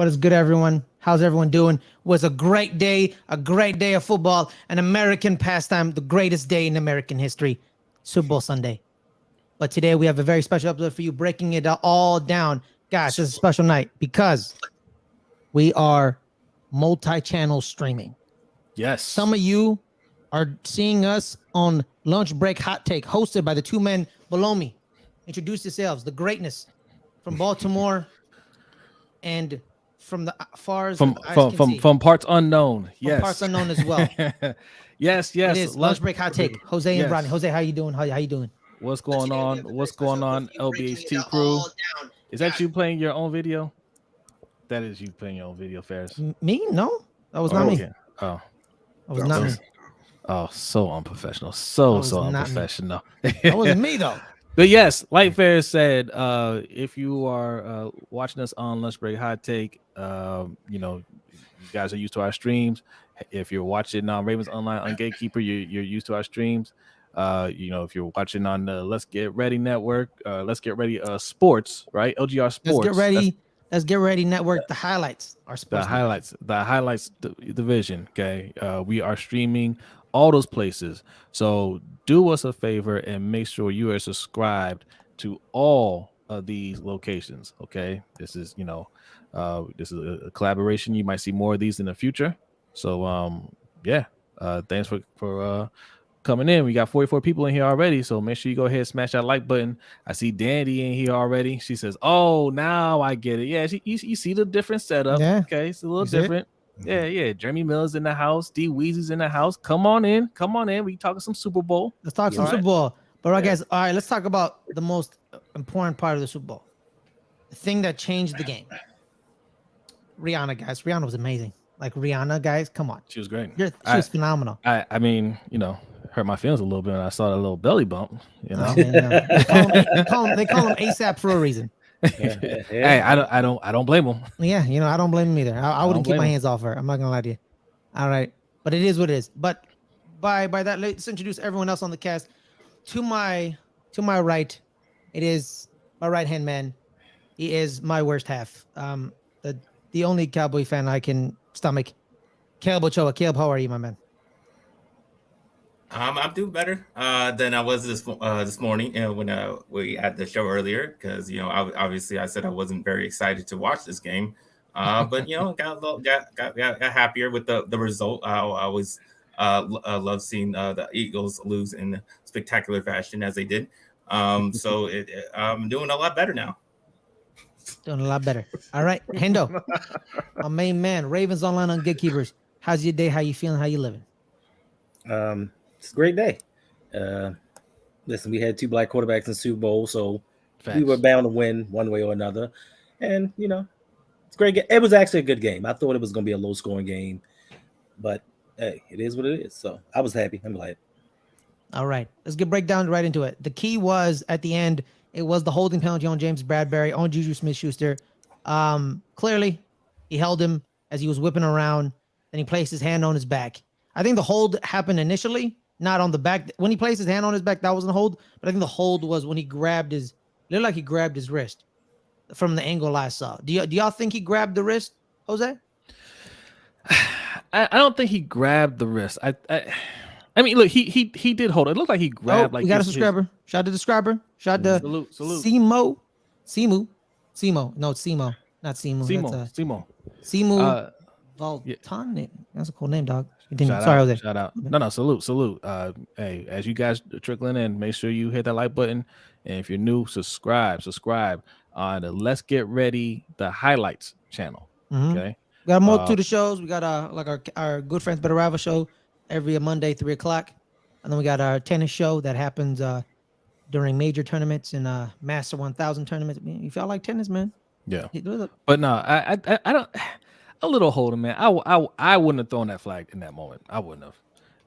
What is good, everyone? How's everyone doing? Was a great day of football, an American pastime, the greatest day in American history, Super Bowl Sunday. But today we have a very special episode for you, breaking it all down. Guys, this is a special night because we are multi-channel streaming. Yes. Some of you are seeing us on Lunch Break Hot Take, hosted by the two men below me. Introduce yourselves. The greatness from Baltimore and from the far as from parts unknown. Yes. From parts unknown as well. yes. It is Lunch Break Hot Take. Jose and Rodney. Jose, how you doing? How you doing? What's going on? What's going on, LBHT crew? Is that you playing your own video? That is you playing your own video, Ferris. Me? No, that was not me. Oh, that was not me. Oh, so unprofessional. So unprofessional. That wasn't me though. But yes, like Ferris said, if you are watching us on Lunch Break Hot Take, you guys are used to our streams. If you're watching on Ravens Online on Gatekeeper, you're used to our streams. If you're watching on the Let's Get Ready Network, Let's Get Ready Sports, right? LGR Sports. Let's get ready network. The highlights are sports. The highlights division. Okay, we are streaming all those places. So do us a favor and make sure you are subscribed to all of these locations. Okay, this is this is a collaboration. You might see more of these in the future. So thanks for coming in. We got 44 people in here already, so make sure you go ahead and smash that like button. I see Dandy in here already. She says, "Oh, now I get it." Yeah, you see the different setup. Yeah. Okay, it's a little different. Yeah. Jeremy Miller's in the house. D Weezy's in the house. Come on in. We talking some Super Bowl. Let's talk some Super Bowl. But guys, all right, let's talk about the most important part of the Super Bowl. The thing that changed the game. Rihanna, guys. Rihanna was amazing. Like Rihanna, guys, come on. She was great. She was phenomenal. I mean, hurt my feelings a little bit when I saw that little belly bump. They call him ASAP for a reason. Hey, I don't blame him. Yeah, I don't blame him either. I wouldn't keep my hands off her. I'm not gonna lie to you. All right, but it is what it is. But by that, let's introduce everyone else on the cast. To my right, it is my right hand man. He is my worst half. The only Cowboy fan I can stomach. Caleb Ochoa. Caleb, how are you, my man? I'm doing better than I was this morning when we had the show earlier because obviously I said I wasn't very excited to watch this game, but got happier with the result. I always love seeing the Eagles lose in spectacular fashion as they did. So I'm doing a lot better now. Doing a lot better. All right, Hendo, my main man, Ravens Online on Gatekeepers. How's your day? How you feeling? How you living? It's a great day. Listen, we had two black quarterbacks in the Super Bowl, so we were bound to win one way or another. And, it's a great game. It was actually a good game. I thought it was going to be a low-scoring game. But, hey, it is what it is. So I was happy. I'm glad. All right. Let's get breakdown right into it. The key was, at the end, it was the holding penalty on James Bradbury, on Juju Smith-Schuster. Clearly, he held him as he was whipping around. Then he placed his hand on his back. I think the hold happened initially. Not on the back. When he placed his hand on his back, that wasn't a hold. But I think the hold was when he grabbed looked like he grabbed his wrist from the angle I saw. Do y'all think he grabbed the wrist, Jose? I don't think he grabbed the wrist. I mean, look, he did hold it. It looked like he grabbed. We got a subscriber. Shout out to the subscriber. Shout out to salute. Simo. No, it's Simo, not Simo. Simo. Muthana. That's a cool name, dog. Shout out. No, salute. Hey, as you guys are trickling in, make sure you hit that like button. And if you're new, subscribe on the Let's Get Ready, the highlights channel. Mm-hmm. Okay. We got a multitude of the shows. We got our good friends Better Rival show every Monday, 3:00. And then we got our tennis show that happens during major tournaments and Master 1000 tournaments. You feel like tennis, man? Yeah. But no, I don't. A little holder, man. I wouldn't have thrown that flag in that moment. I wouldn't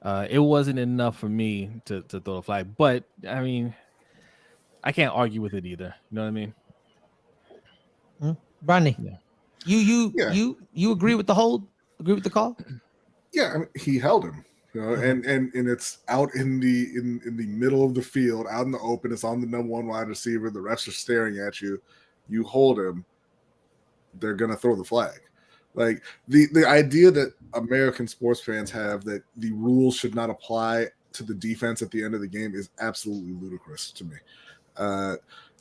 have. It wasn't enough for me to throw the flag. But I mean, I can't argue with it either. You know what I mean? Rodney, you agree with the hold? Agree with the call? Yeah, I mean, he held him. And it's out in the middle of the field, out in the open. It's on the number one wide receiver. The refs are staring at you. You hold him. They're gonna throw the flag. Like the idea that American sports fans have that the rules should not apply to the defense at the end of the game is absolutely ludicrous to me.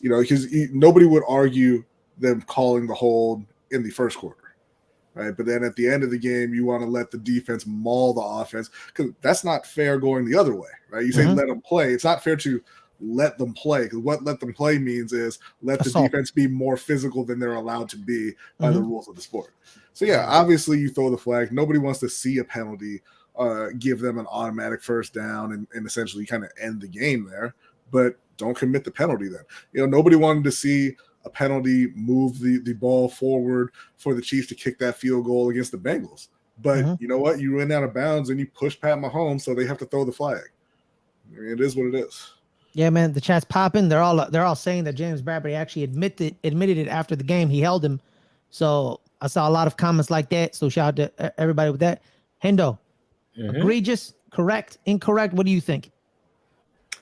Because nobody would argue them calling the hold in the first quarter. Right, but then at the end of the game, you want to let the defense maul the offense because that's not fair going the other way, right? You say let them play. It's not fair to let them play because what let them play means is let the defense be more physical than they're allowed to be by the rules of the sport. So yeah, obviously you throw the flag. Nobody wants to see a penalty, give them an automatic first down and essentially kind of end the game there, but don't commit the penalty then. Nobody wanted to see a penalty move the ball forward for the Chiefs to kick that field goal against the Bengals. But you know what? You went out of bounds and you push Pat Mahomes, so they have to throw the flag. I mean, it is what it is. Yeah, man. The chat's popping. They're all saying that James Bradbury actually admitted it after the game. He held him. So I saw a lot of comments like that. So shout out to everybody with that. Hendo, egregious, correct, incorrect. What do you think?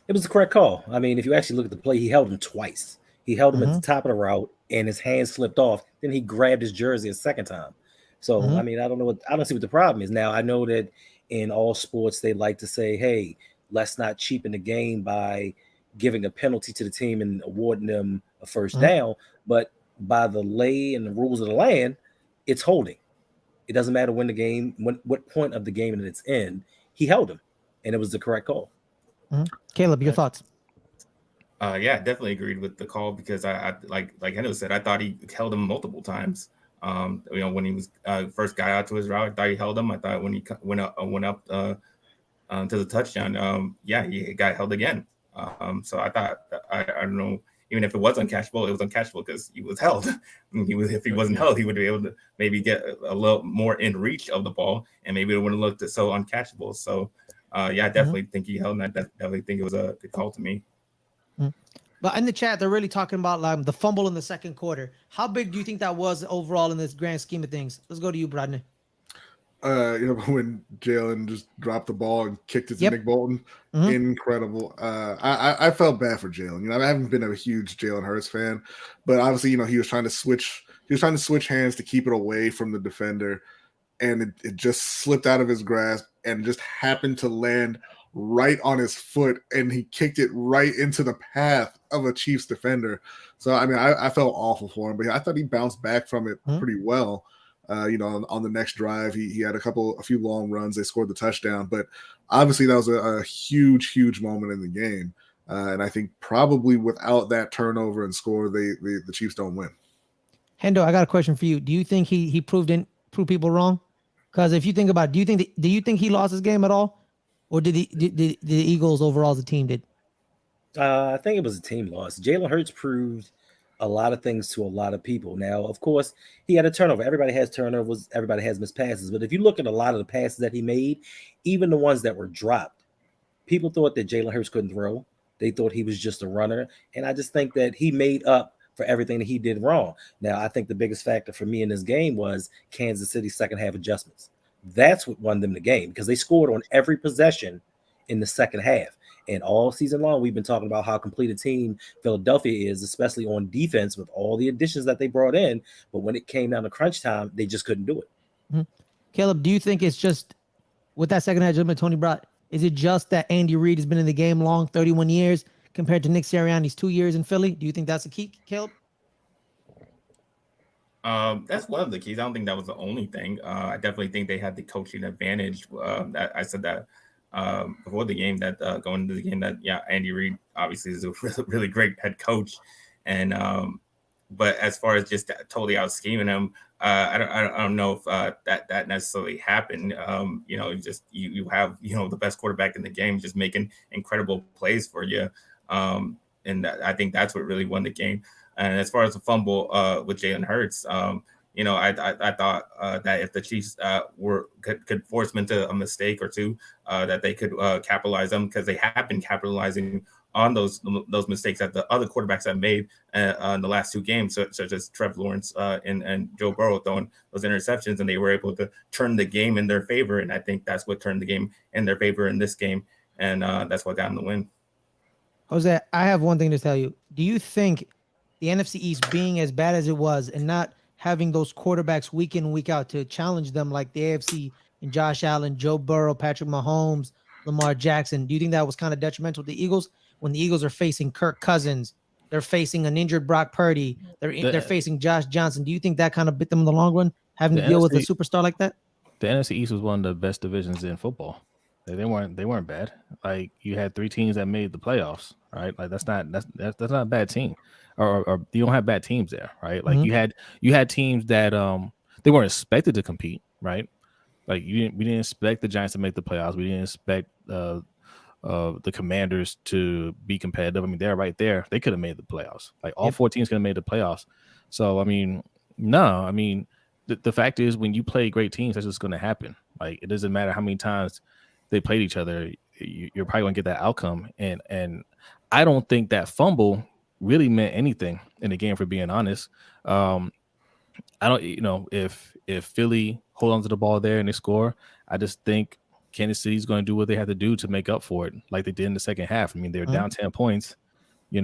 It was the correct call. I mean, if you actually look at the play, he held him twice. He held him at the top of the route, and his hand slipped off. Then he grabbed his jersey a second time. So I mean, I don't see what the problem is. Now I know that in all sports they like to say, "Hey, let's not cheapen the game by giving a penalty to the team and awarding them a first down." But by the lay and the rules of the land, it's holding. It doesn't matter when the game, what point of the game at its end, he held him, and it was the correct call. Caleb, your thoughts? Yeah, definitely agreed with the call because I like Hendo said, I thought he held him multiple times. When he was first guy out to his route, I thought he held him. I thought when he went up to the touchdown, he got held again. So I thought I don't know, even if it was uncatchable, it was uncatchable because he was held. If he wasn't held, he would be able to maybe get a little more in reach of the ball, and maybe it wouldn't look so uncatchable. So I definitely think he held, and I definitely think it was a good call to me. But in the chat, they're really talking about the fumble in the second quarter. How big do you think that was overall in this grand scheme of things? Let's go to you, Brodney. When Jalen just dropped the ball and kicked it to Nick Bolton, incredible. I felt bad for Jalen. I haven't been a huge Jalen Hurts fan, but obviously, he was trying to switch hands to keep it away from the defender, and it just slipped out of his grasp and just happened to land right on his foot, and he kicked it right into the path of a Chiefs defender. So I mean, I felt awful for him, but I thought he bounced back from it pretty well. On the next drive, he had a few long runs. They scored the touchdown, but obviously that was a huge moment in the game. And I think probably without that turnover and score, the Chiefs don't win. Hendo, I got a question for you. Do you think he proved people wrong? Because if you think about it, do you think he lost his game at all? Or did the Eagles overall as a team did? I think it was a team loss. Jalen Hurts proved a lot of things to a lot of people. Now, of course, he had a turnover. Everybody has turnovers. Everybody has missed passes. But if you look at a lot of the passes that he made, even the ones that were dropped, people thought that Jalen Hurts couldn't throw. They thought he was just a runner. And I just think that he made up for everything that he did wrong. Now, I think the biggest factor for me in this game was Kansas City's second half adjustments. That's what won them the game because they scored on every possession in the second half. And all season long, we've been talking about how complete a team Philadelphia is, especially on defense with all the additions that they brought in. But when it came down to crunch time, they just couldn't do it. Caleb, do you think it's just with that second half adjustment Tony brought, is it just that Andy Reid has been in the game long, 31 years, compared to Nick Sirianni's 2 years in Philly? Do you think that's a key, Caleb? That's one of the keys. I don't think that was the only thing. I definitely think they had the coaching advantage. I said that before the game, that going into the game, that Andy Reid obviously is a really great head coach, and but as far as just totally out scheming him, I don't know if that necessarily happened. You have the best quarterback in the game just making incredible plays for you, and I think that's what really won the game. And as far as the fumble with Jalen Hurts, I thought that if the Chiefs could force them into a mistake or two, that they could capitalize them because they have been capitalizing on those mistakes that the other quarterbacks have made in the last two games, such as Trevor Lawrence and Joe Burrow throwing those interceptions, and they were able to turn the game in their favor. And I think that's what turned the game in their favor in this game, and that's what got them the win. Jose, I have one thing to tell you. Do you think the NFC East being as bad as it was and not having those quarterbacks week in, week out to challenge them like the AFC and Josh Allen, Joe Burrow, Patrick Mahomes, Lamar Jackson? Do you think that was kind of detrimental to the Eagles when the Eagles are facing Kirk Cousins? They're facing an injured Brock Purdy. They're facing Josh Johnson. Do you think that kind of bit them in the long run, having to deal with a superstar like that? The NFC East was one of the best divisions in football. They weren't bad. Like, you had 3 teams that made the playoffs, right? Like, that's not a bad team, or you don't have bad teams there, right? Like, you had teams that they weren't expected to compete, right? Like, we didn't expect the Giants to make the playoffs. We didn't expect the Commanders to be competitive. I mean, they're right there. They could have made the playoffs. Like, all 4 teams could have made the playoffs. So, I mean, no, I mean, the fact is, when you play great teams, that's just going to happen. Like, it doesn't matter how many times they played each other, you're probably going to get that outcome. And I don't think that fumble really meant anything in the game, for being honest. I don't, if Philly hold on to the ball there and they score, I just think Kansas City's going to do what they have to do to make up for it, like they did in the second half. I mean, they were down 10 points. You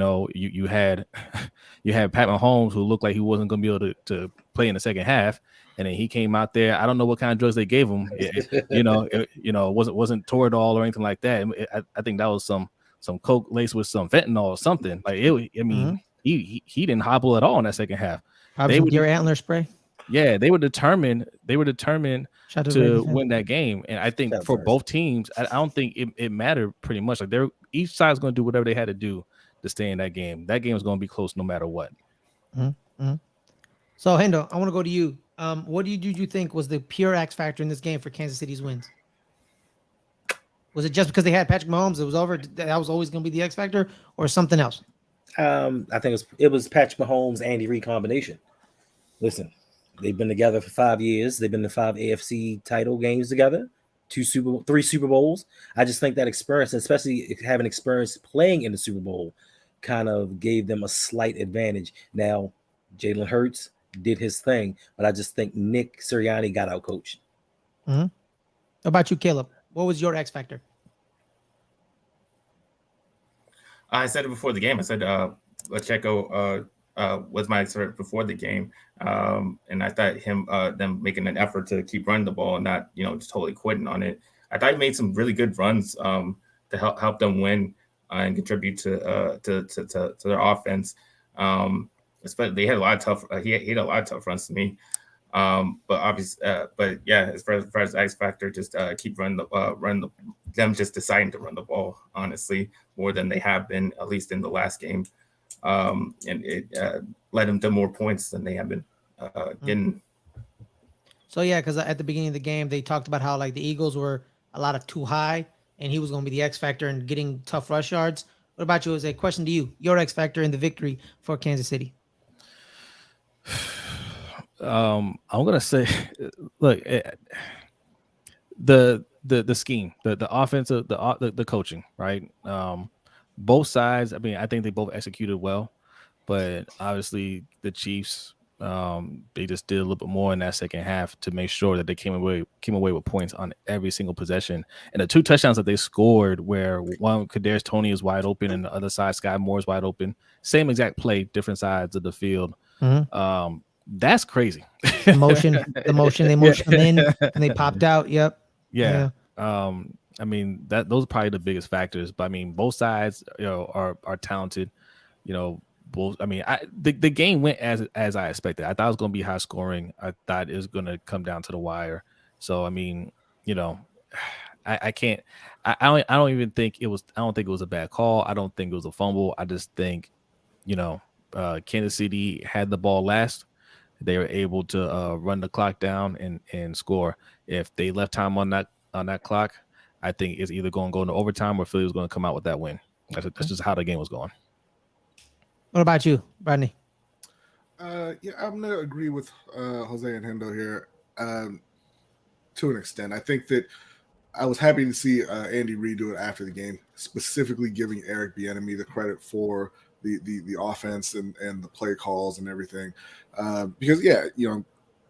had Pat Mahomes, who looked like he wasn't going to be able to play in the second half, and then he came out there. I don't know what kind of drugs they gave him. It wasn't Toradol or anything like that. I think that was some coke laced with some fentanyl or something. Like, he didn't hobble at all in that second half. Probably some deer antler spray. Yeah, they were determined to win that game. And I think for both teams, I don't think it mattered pretty much. Like, each side's going to do whatever they had to do to stay in that game. That game is going to be close no matter what. Mm-hmm. So, Hendo, I want to go to you. What did you think was the pure X factor in this game for Kansas City's wins? Was it just because they had Patrick Mahomes, it was over? That was always going to be the X factor, or something else? I think it was Patrick Mahomes, Andy Reid combination. Listen, they've been together for 5 years. They've been to 5 AFC title games together, 3 Super Bowls. I just think that experience, especially having experience playing in the Super Bowl, kind of gave them a slight advantage. Now, Jalen Hurts did his thing, but I just think Nick Sirianni got out coached. Mm-hmm. How about you, Caleb? What was your X factor? I said it before the game. I said Pacheco was my answer before the game, and I thought them making an effort to keep running the ball and not just totally quitting on it. I thought he made some really good runs to help them win and contribute to their offense. Especially they had a lot of tough. He had a lot of tough runs to me. But obviously, as far as X factor, just keep them just deciding to run the ball, honestly, more than they have been, at least in the last game. And it led them to more points than they have been getting. So, yeah, because at the beginning of the game, they talked about how, like, the Eagles were a lot of too high, and he was going to be the X factor in getting tough rush yards. What about you? As a question to you, your X factor in the victory for Kansas City? I'm gonna say, look, the scheme, the offensive, the coaching, right? Both sides. I mean, I think they both executed well, but obviously the Chiefs, they just did a little bit more in that second half to make sure that they came away with points on every single possession. And the 2 touchdowns that they scored, where one Kadarius Toney is wide open and the other side Sky Moore is wide open, same exact play, different sides of the field. Mm-hmm. That's crazy. The motion, they motioned them in and they popped out. Yep. Yeah. I mean, those are probably the biggest factors. But I mean, both sides, are talented. Both. I mean, the game went as I expected. I thought it was going to be high scoring. I thought it was going to come down to the wire. So I mean, I can't. I don't even think it was. I don't think it was a bad call. I don't think it was a fumble. I just think, Kansas City had the ball last. They were able to run the clock down and score. If they left time on that clock, I think it's either going to go into overtime or Philly was going to come out with that win. That's just how the game was going. What about you, Rodney? I'm going to agree with Jose and Hendo here to an extent. I think that I was happy to see Andy Reid do it after the game, specifically giving Eric Bieniemy the credit for the offense and the play calls and everything, because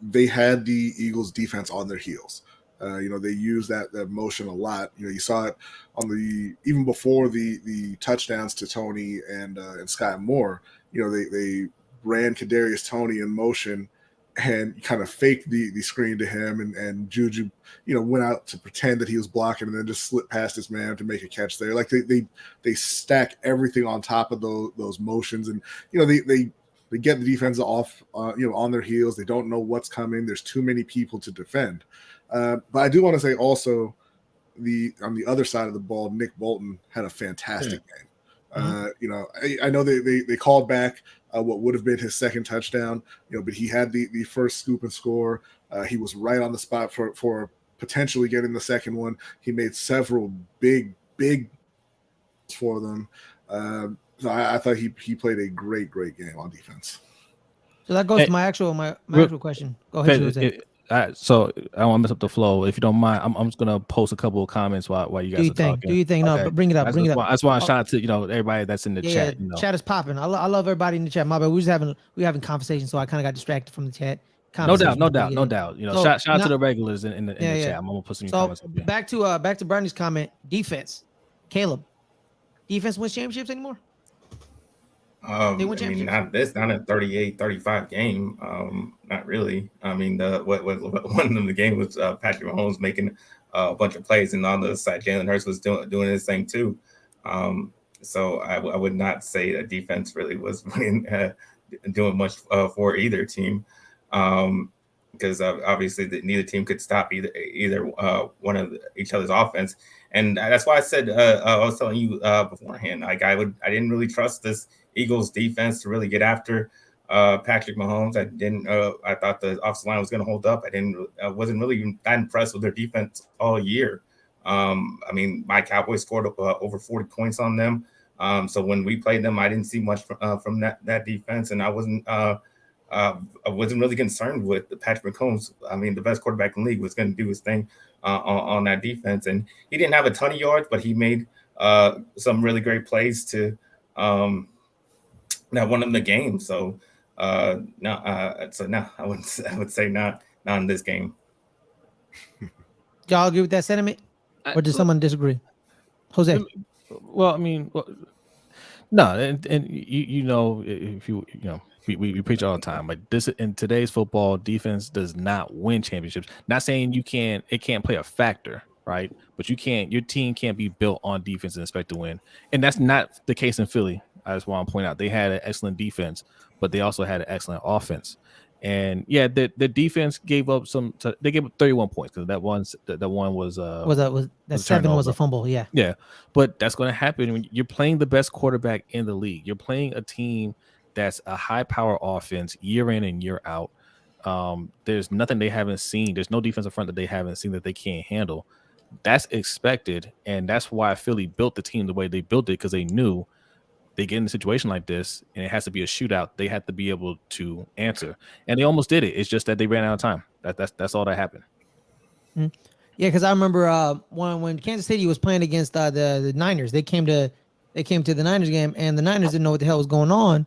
they had the Eagles defense on their heels. They used that motion a lot. You saw it on even before the touchdowns to Toney and Sky Moore. They ran Kadarius Toney in motion and kind of faked the screen to him, and Juju, went out to pretend that he was blocking and then just slipped past his man to make a catch there. Like they stack everything on top of those motions, and they get the defense off, on their heels. They don't know what's coming. There's too many people to defend. But I do want to say also, on the other side of the ball, Nick Bolton had a fantastic game. I know they called back what would have been his second touchdown, but he had the first scoop and score. He was right on the spot for potentially getting the second one. He made several big for them. So I thought he played a great game on defense. So that goes to my actual question. Go ahead, Jose. So I don't want to mess up the flow. If you don't mind, I'm just gonna post a couple of comments while you guys are talking. Do you think? No, but bring it up. That's why I'm trying to everybody that's in the chat. Chat is popping. I love everybody in the chat. My bad. We're having conversation, so I kind of got distracted from the chat. No doubt. Shout out to the regulars in the chat. I'm gonna put some comments up here. Back to Bernie's comment. Defense, Caleb. Defense wins championships anymore? Not a 38-35 game. Not really. I mean, what one of the game was Patrick Mahomes making a bunch of plays, and on the other side, Jalen Hurts was doing his thing too. So I would not say the defense really was doing much for either team, because obviously neither team could stop either one of each other's offense, and that's why I said I was telling you beforehand, like I didn't really trust this Eagles defense to really get after Patrick Mahomes. I thought the offensive line was going to hold up. I wasn't really even that impressed with their defense all year. I mean, my Cowboys scored over 40 points on them. So when we played them, I didn't see much from that defense, and I wasn't really concerned with Patrick Mahomes. I mean, the best quarterback in the league was going to do his thing on that defense, and he didn't have a ton of yards, but he made some really great plays to that won him the game. So no, I would say not in this game. Y'all agree with that sentiment, or does someone disagree? Jose. Well, I mean, no, and if we preach all the time, like this in today's football, defense does not win championships. Not saying it can't play a factor, right? But your team can't be built on defense and expect to win, and that's not the case in Philly. I just want to point out they had an excellent defense, but they also had an excellent offense. And yeah, the defense gave up they gave up 31 points because that one was that 7 was a fumble. Yeah, but that's going to happen when you're playing the best quarterback in the league. You're playing a team that's a high power offense year in and year out. There's nothing they haven't seen. There's no defensive front that they haven't seen that they can't handle. That's expected, and that's why Philly built the team the way they built it, because they knew they get in a situation like this and it has to be a shootout. They had to be able to answer, and they almost did it. It's just that they ran out of time. That's all that happened. Yeah, because I remember when Kansas City was playing against the Niners, they came to the Niners game, and the Niners didn't know what the hell was going on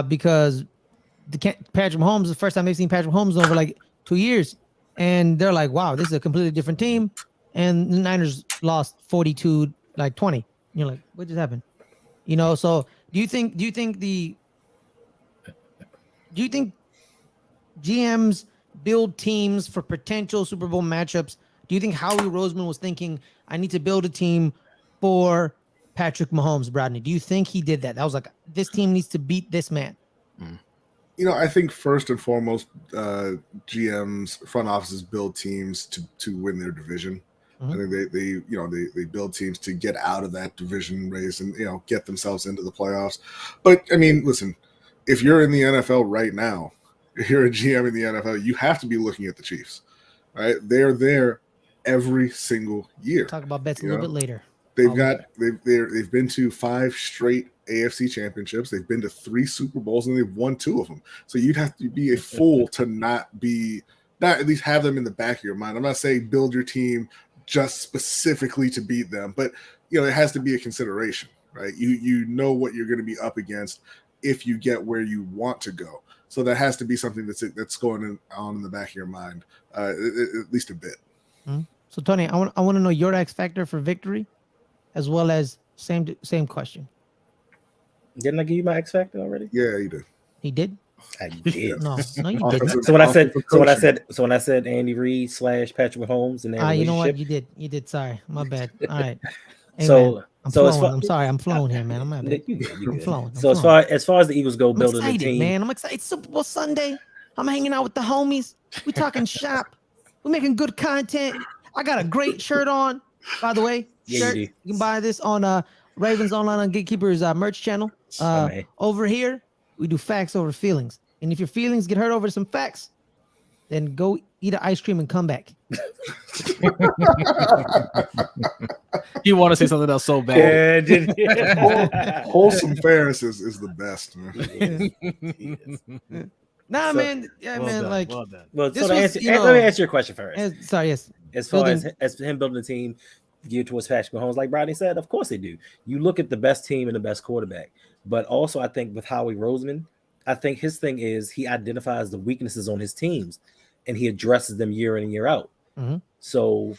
because Patrick Mahomes, the first time they've seen Patrick Mahomes in over like 2 years, and they're like, wow, this is a completely different team, and the Niners lost 42-20. And you're like, what just happened? So do you think GMs build teams for potential Super Bowl matchups? Do you think Howie Roseman was thinking, I need to build a team for Patrick Mahomes, Bradley? Do you think he did that? That was like, this team needs to beat this man. I think first and foremost, GMs, front offices build teams to win their division. I think they build teams to get out of that division race and get themselves into the playoffs. But I mean, listen, if you're in the NFL right now, if you're a GM in the NFL, you have to be looking at the Chiefs, right? They're there every single year. Talk about bets a little bit later. They've been to 5 straight AFC championships. They've been to 3 Super Bowls, and they've won 2 of them. So you'd have to be a fool to not at least have them in the back of your mind. I'm not saying build your team just specifically to beat them, but it has to be a consideration, right? You know what you're going to be up against if you get where you want to go. So that has to be something that's going on in the back of your mind, at least a bit. So Tony, I want to know your X factor for victory, as well as same question. Didn't I give you my X factor already? Yeah, you did. He did? I did. No, you Offensive- didn't. So when I said, offensive so when I said Andy Reid / Patrick Mahomes and their You know relationship. what? You did. Sorry, my bad. All right. Hey, So- man, I'm so as flowing. far- I'm sorry. I'm flowing here, man. I'm my bad. You good, you I'm good. flowing. So as far as the Eagles go, I'm building a excited, team, man. I'm excited. It's Super Bowl Sunday. I'm hanging out with the homies. We talking shop. We're making good content. I got a great shirt on, by the way. Yeah, Shirt. you do. You can buy this on Ravens Online on Gatekeepers merch channel. man. Over here, we do facts over feelings. And if your feelings get hurt over some facts, then go eat an ice cream and come back. You want to say something else so bad. Wholesome fairness is the best, man. Nah, So- man. Yeah, Well man. done, Like, well done. Well, This so to was, answer, you know- let me answer your question first. sorry, yes. As far building- as him building a team geared towards Patrick Mahomes, like Rodney said, of course they do. You look at the best team and the best quarterback, but also I think with Howie Roseman, I think his thing is he identifies the weaknesses on his teams and he addresses them year in and year out. Mhm. So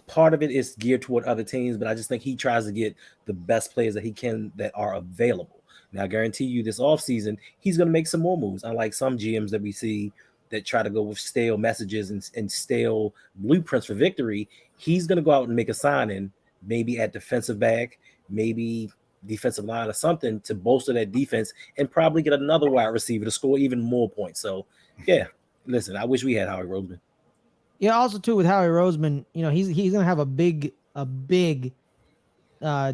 part of it is geared toward other teams, but I just think he tries to get the best players that he can that are available. Now, I guarantee you this offseason, he's going to make some more moves, unlike some GMs that we see that try to go with stale messages and stale blueprints for victory. He's going to go out and make a signing, maybe at defensive back, maybe defensive line or something to bolster that defense and probably get another wide receiver to score even more points. So, yeah, listen, I wish we had Howie Roseman. Yeah, also too with Howie Roseman, you know, he's gonna have a big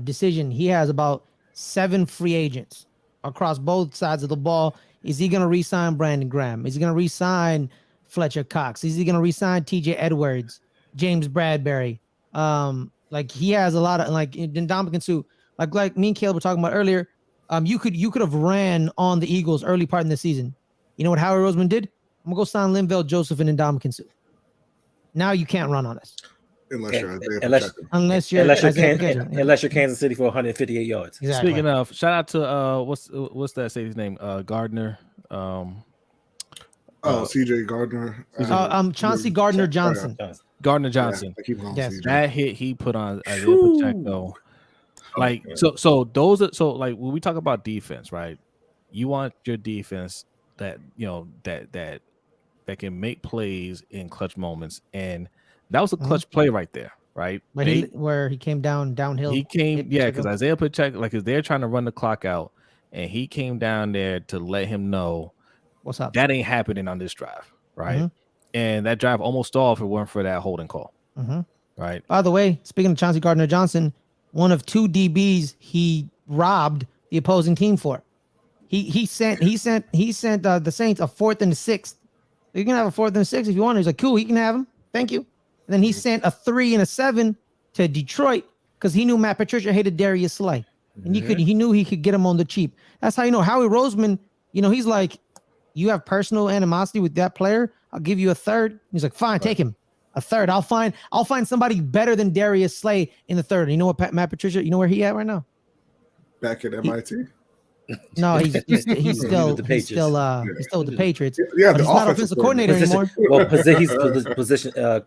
decision. He has about 7 free agents across both sides of the ball. Is he gonna re-sign Brandon Graham? Is he gonna re-sign Fletcher Cox? Is he gonna re-sign TJ Edwards, James Bradbury? Like he has a lot of like Ndamukong Suh, like me and Caleb were talking about earlier. You could have ran on the Eagles early part in the season. You know what Howie Roseman did? I'm gonna go sign Linval Joseph and Ndamukong Suh. Now you can't run on us Unless you're Isaiah Unless- Pacheco. unless you're unless you're Kansas City for 158 yards. Exactly. Speaking of, shout out to what's that safety's name? Gardner. CJ Gardner. Chauncey Gardner Johnson. Gardner Johnson. I keep calling Yes. CJ. That hit he put on Isaiah Pacheco. Like so those are so like when we talk about defense, right? You want your defense that you know that can make plays in clutch moments, and that was a clutch play right there, right? Where he came downhill. He came, hit yeah, Pacheco. because Isaiah Pacheco, like, cause they're trying to run the clock out, and he came down there to let him know What's up? that ain't happening on this drive, right? And that drive almost stalled if it weren't for that holding call, right? By the way, speaking of Chauncey Gardner Johnson, one of 2 DBs he robbed the opposing team for. He sent the Saints a 4th and a 6th. You can have a 4th and a 6th if you want. He's like, cool, he can have him. Thank you. And then he sent a 3 and a 7 to Detroit because he knew Matt Patricia hated Darius Slay. And he knew he could get him on the cheap. That's how you know Howie Roseman, you know, he's like, you have personal animosity with that player. I'll give you a 3rd. He's like, fine, take him. A 3rd. I'll find somebody better than Darius Slay in the 3rd. And you know what, Matt Patricia, you know where he at right now? Back at MIT. No, he's still with the Patriots. He's still with the Patriots. Yeah, But he's not offensive coordinator anymore. Well, he's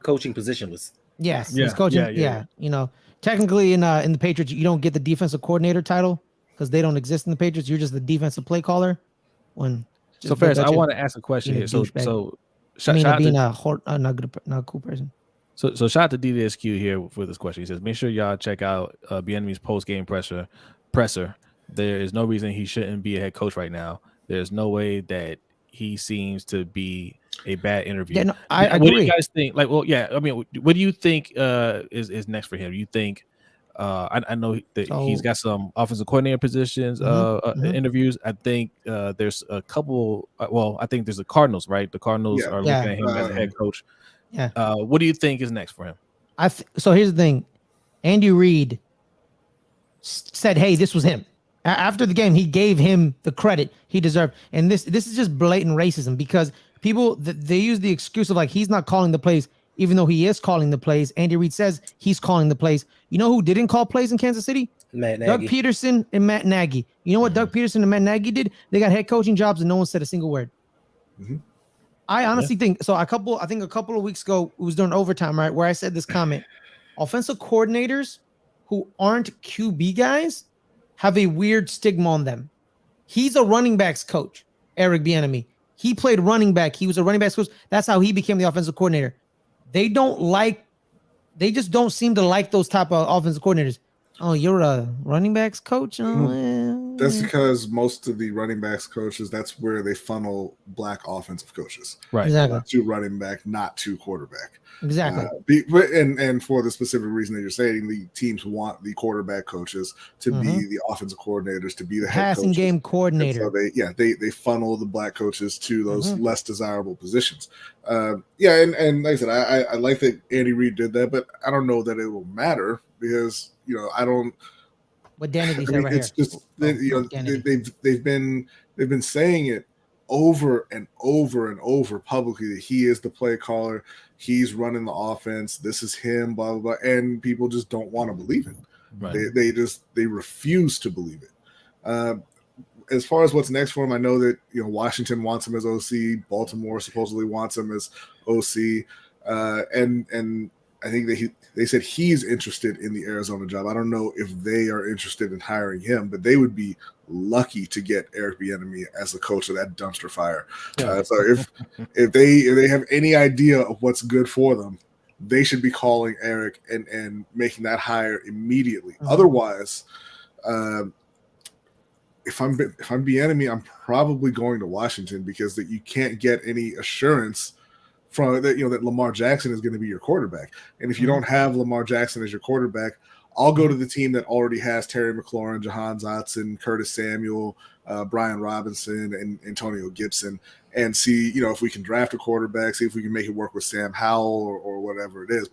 coaching positionless. Yes, Yeah, he's coaching. yeah. You know, technically in the Patriots, you don't get the defensive coordinator title because they don't exist in the Patriots. You're just the defensive play caller. So Ferris, I want to ask a question being here. a douchebag. Shout out being to not a cool person. So shout out to DDSQ here for this question. He says, make sure y'all check out Bieniemy's post-game presser. There is no reason he shouldn't be a head coach right now. There's no way that he seems to be a bad interview. Yeah, no, I What do agree. you guys think? Like, well, yeah, I mean, what do you think is next for him? You think I know that he's got some offensive coordinator positions interviews. I think there's a couple. I think there's the Cardinals, right? The Cardinals are looking at him as a head coach. Yeah. What do you think is next for him? So here's the thing. Andy Reid said, "Hey, this was him." After the game, he gave him the credit he deserved. And this is just blatant racism because people they use the excuse of like he's not calling the plays, even though he is calling the plays. Andy Reid says he's calling the plays. You know who didn't call plays in Kansas City? Matt Nagy. Doug Peterson and Matt Nagy. You know what Doug Peterson and Matt Nagy did? They got head coaching jobs and no one said a single word. I honestly think so. I think a couple of weeks ago, it was during overtime, right, where I said this comment: offensive coordinators who aren't QB guys have a weird stigma on them. He's a running backs coach. Eric Bieniemy. He played running back. He was a running back coach. That's how he became the offensive coordinator. They just don't seem to like those type of offensive coordinators. Oh, you're a running backs coach? Oh, That's because most of the running backs coaches, that's where they funnel black offensive coaches. Right. Exactly. To running back, not to quarterback. Exactly. And for the specific reason that you're saying, the teams want the quarterback coaches to be the offensive coordinators, to be the head passing coaches. game coordinator. And so they funnel the black coaches to those less desirable positions. And like I said, I like that Andy Reid did that, but I don't know that it will matter because I don't. What Danny I said mean, right it's here. just they've been saying it over and over and over publicly that he is the play caller, he's running the offense, this is him, blah blah blah, and people just don't want to believe it. Right. They refuse to believe it. As far as what's next for him, I know that Washington wants him as OC, Baltimore supposedly wants him as OC, and I think they said he's interested in the Arizona job. I don't know if they are interested in hiring him, but they would be lucky to get Eric Bieniemy as the coach of that dumpster fire. So if they have any idea of what's good for them, they should be calling Eric and making that hire immediately. Otherwise, if I'm Bieniemy, I'm probably going to Washington because that you can't get any assurance from that that Lamar Jackson is going to be your quarterback. And if you don't have Lamar Jackson as your quarterback, I'll go to the team that already has Terry McLaurin, Jahan Dotson, Curtis Samuel, Brian Robinson, and Antonio Gibson, and see if we can draft a quarterback, see if we can make it work with Sam Howell or whatever it is.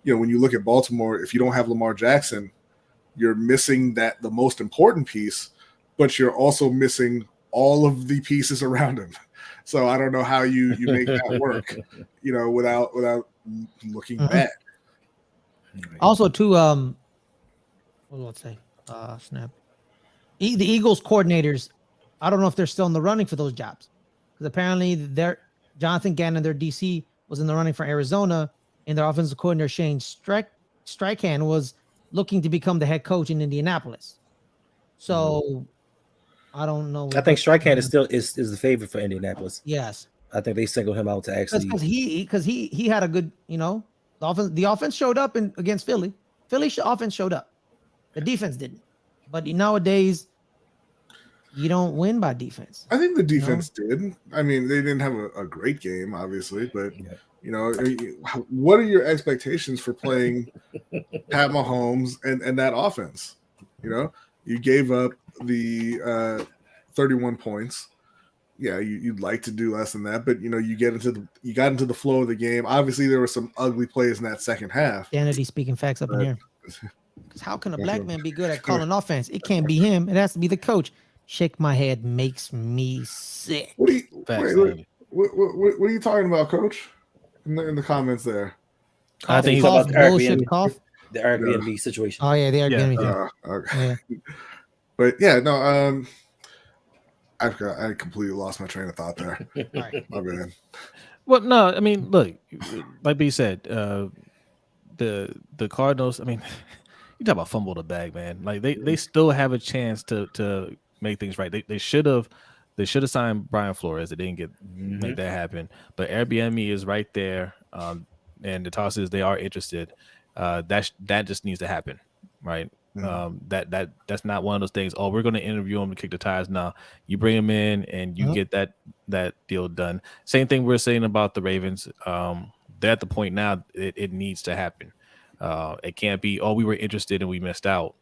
When you look at Baltimore, if you don't have Lamar Jackson, you're missing the most important piece, but you're also missing all of the pieces around him. So I don't know how you make that work, without looking bad. Also, too, what do I say? Snap. The Eagles coordinators, I don't know if they're still in the running for those jobs because apparently Jonathan Gannon, their DC, was in the running for Arizona, and their offensive coordinator Shane Steichen was looking to become the head coach in Indianapolis. So. I don't know. I think Steichen is still is the favorite for Indianapolis. Yes, I think they singled him out to actually because he had a good the offense showed up against Philly. Philly's offense showed up. The defense didn't. But nowadays, you don't win by defense. I think the defense did. I mean, they didn't have a great game, obviously, but what are your expectations for playing Pat Mahomes and that offense? You gave up the 31 points. Yeah, you'd like to do less than that, but you got into the flow of the game. Obviously, there were some ugly plays in that second half. Danity speaking facts up in here. Because how can a black man be good at calling offense? It can't be him. It has to be the coach. Shake my head makes me sick. What are you talking about, Coach? In the comments there. I think he's about the Airbnb situation. Oh yeah, the Airbnb. Okay. Yeah. But yeah, no. I completely lost my train of thought there. All right. My bad. Well, no, I mean, look, like B said, the Cardinals. I mean, you talk about fumble the bag, man. Like they still have a chance to make things right. They should have signed Brian Flores. They didn't make that happen. But Airbnb is right there, and the toss is they are interested. That just needs to happen, right? That's not one of those things. Oh, we're going to interview him to kick the tires. No, you bring him in and you get that deal done. Same thing we're saying about the Ravens. They're at the point now it needs to happen. It can't be, oh, we were interested and we missed out.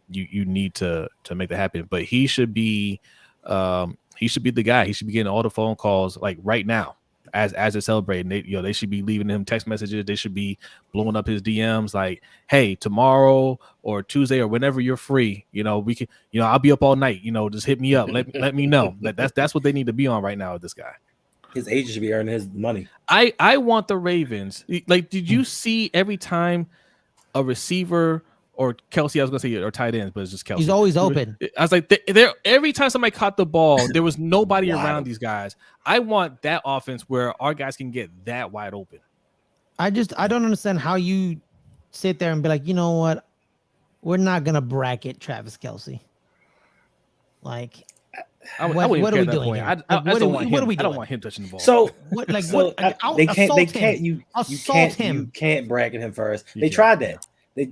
You need to make that happen. But he should be the guy. He should be getting all the phone calls like right now. As they're celebrating, they should be leaving him text messages. They should be blowing up his DMs like, "Hey, tomorrow or Tuesday or whenever you're free, we can, I'll be up all night. Just hit me up. Let me know." That's what they need to be on right now with this guy. His agent should be earning his money. I want the Ravens. Like, did you see every time a receiver or Kelsey, I was gonna say, or tight ends, but it's just Kelsey. He's always open. I was like, every time somebody caught the ball, there was nobody around these guys. I want that offense where our guys can get that wide open. I don't understand how you sit there and be like, you know what, we're not gonna bracket Travis Kelsey. Like, I What wouldn't are care we at that doing point. here? I Like, just what don't are want we- him. what are we I don't doing? want him touching the ball. So What like so what? Like, they assault can't him. you Assault him. you can't bracket him first. You They can't, tried that.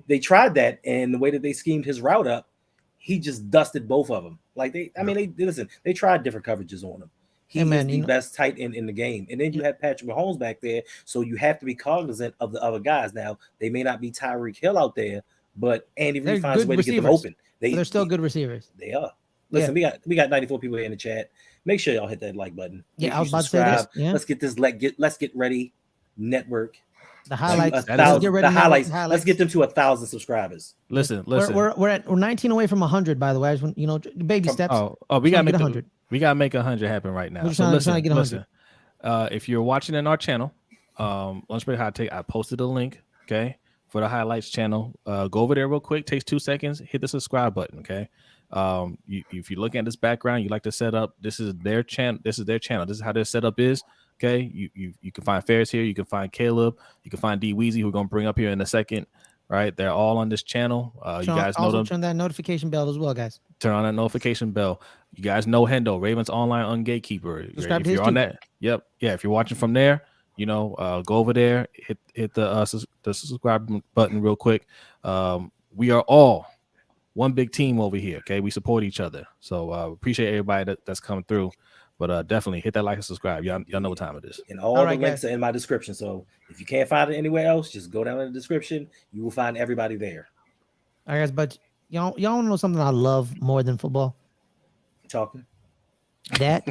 They tried that, and the way that they schemed his route up, he just dusted both of them. Like they listen. They tried different coverages on him. He Hey, man, is you the know- best tight end in the game, and then you have Patrick Mahomes back there, so you have to be cognizant of the other guys. Now they may not be Tyreek Hill out there, but Andy They're Reid finds a good way to get them receivers. open. But they're still good receivers. They are. Listen, we got 94 people here in the chat. Make sure y'all hit that like button. Yeah, Make I was sure you about to say this. subscribe. Yeah. Let's get this. Let's get ready. Network. The highlights. To 1,000 Let's get ready the now. highlights. Let's get them to 1,000 subscribers. Listen. We're 19 away from 100. By the way, baby steps. We gotta make 100. We gotta make 100 happen right now. We're So trying to get 100. listen. If you're watching in our channel, Lunch Break Hot Take, I posted a link. Okay, for the highlights channel. Go over there real quick. Takes 2 seconds. Hit the subscribe button. Okay. If you're looking at this background, you like to set up. This is their channel. This is how their setup is. Okay, you can find Ferris here. You can find Caleb. You can find D Weezy, who we're gonna bring up here in a second. Right, they're all on this channel. You guys know them. Turn that notification bell as well, guys. Turn on that notification bell. You guys know Hendo, Ravens Online on Gatekeeper. Subscribe If to his you're on too. that, yep, yeah. If you're watching from there, go over there, hit the subscribe button real quick. We are all one big team over here. Okay, we support each other. So appreciate everybody that's coming through. But definitely hit that like and subscribe. Y'all know what time it is. And all the links are in my description. So if you can't find it anywhere else, just go down in the description. You will find everybody there. All right, guys, but y'all want to know something I love more than football? Talking. That.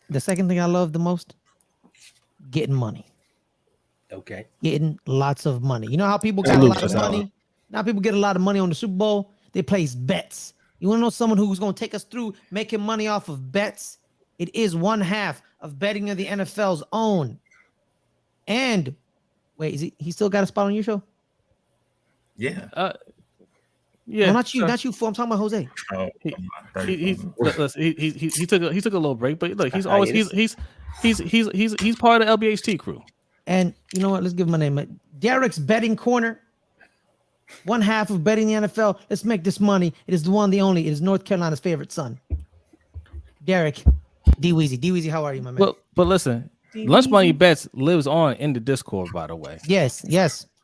The second thing I love the most, getting money. Okay. Getting lots of money. You know how people got a lot of money? Now people get a lot of money on the Super Bowl. They place bets. You want to know someone who's going to take us through making money off of bets? It is one half of betting of the NFL's own. And wait, is he still got a spot on your show? Yeah. Yeah. No, not you, fool. I'm talking about Jose. Oh, he took a little break, but look, he's always he's part of the LBHT crew. And you know what? Let's give him a name. Derek's Betting Corner. One half of betting the NFL. Let's make this money. It is the one, the only. It is North Carolina's favorite son. Derek, D Weezy. D Weezy, how are you, my man? Well, but listen, Lunch Money Bets lives on in the Discord, by the way. Yes.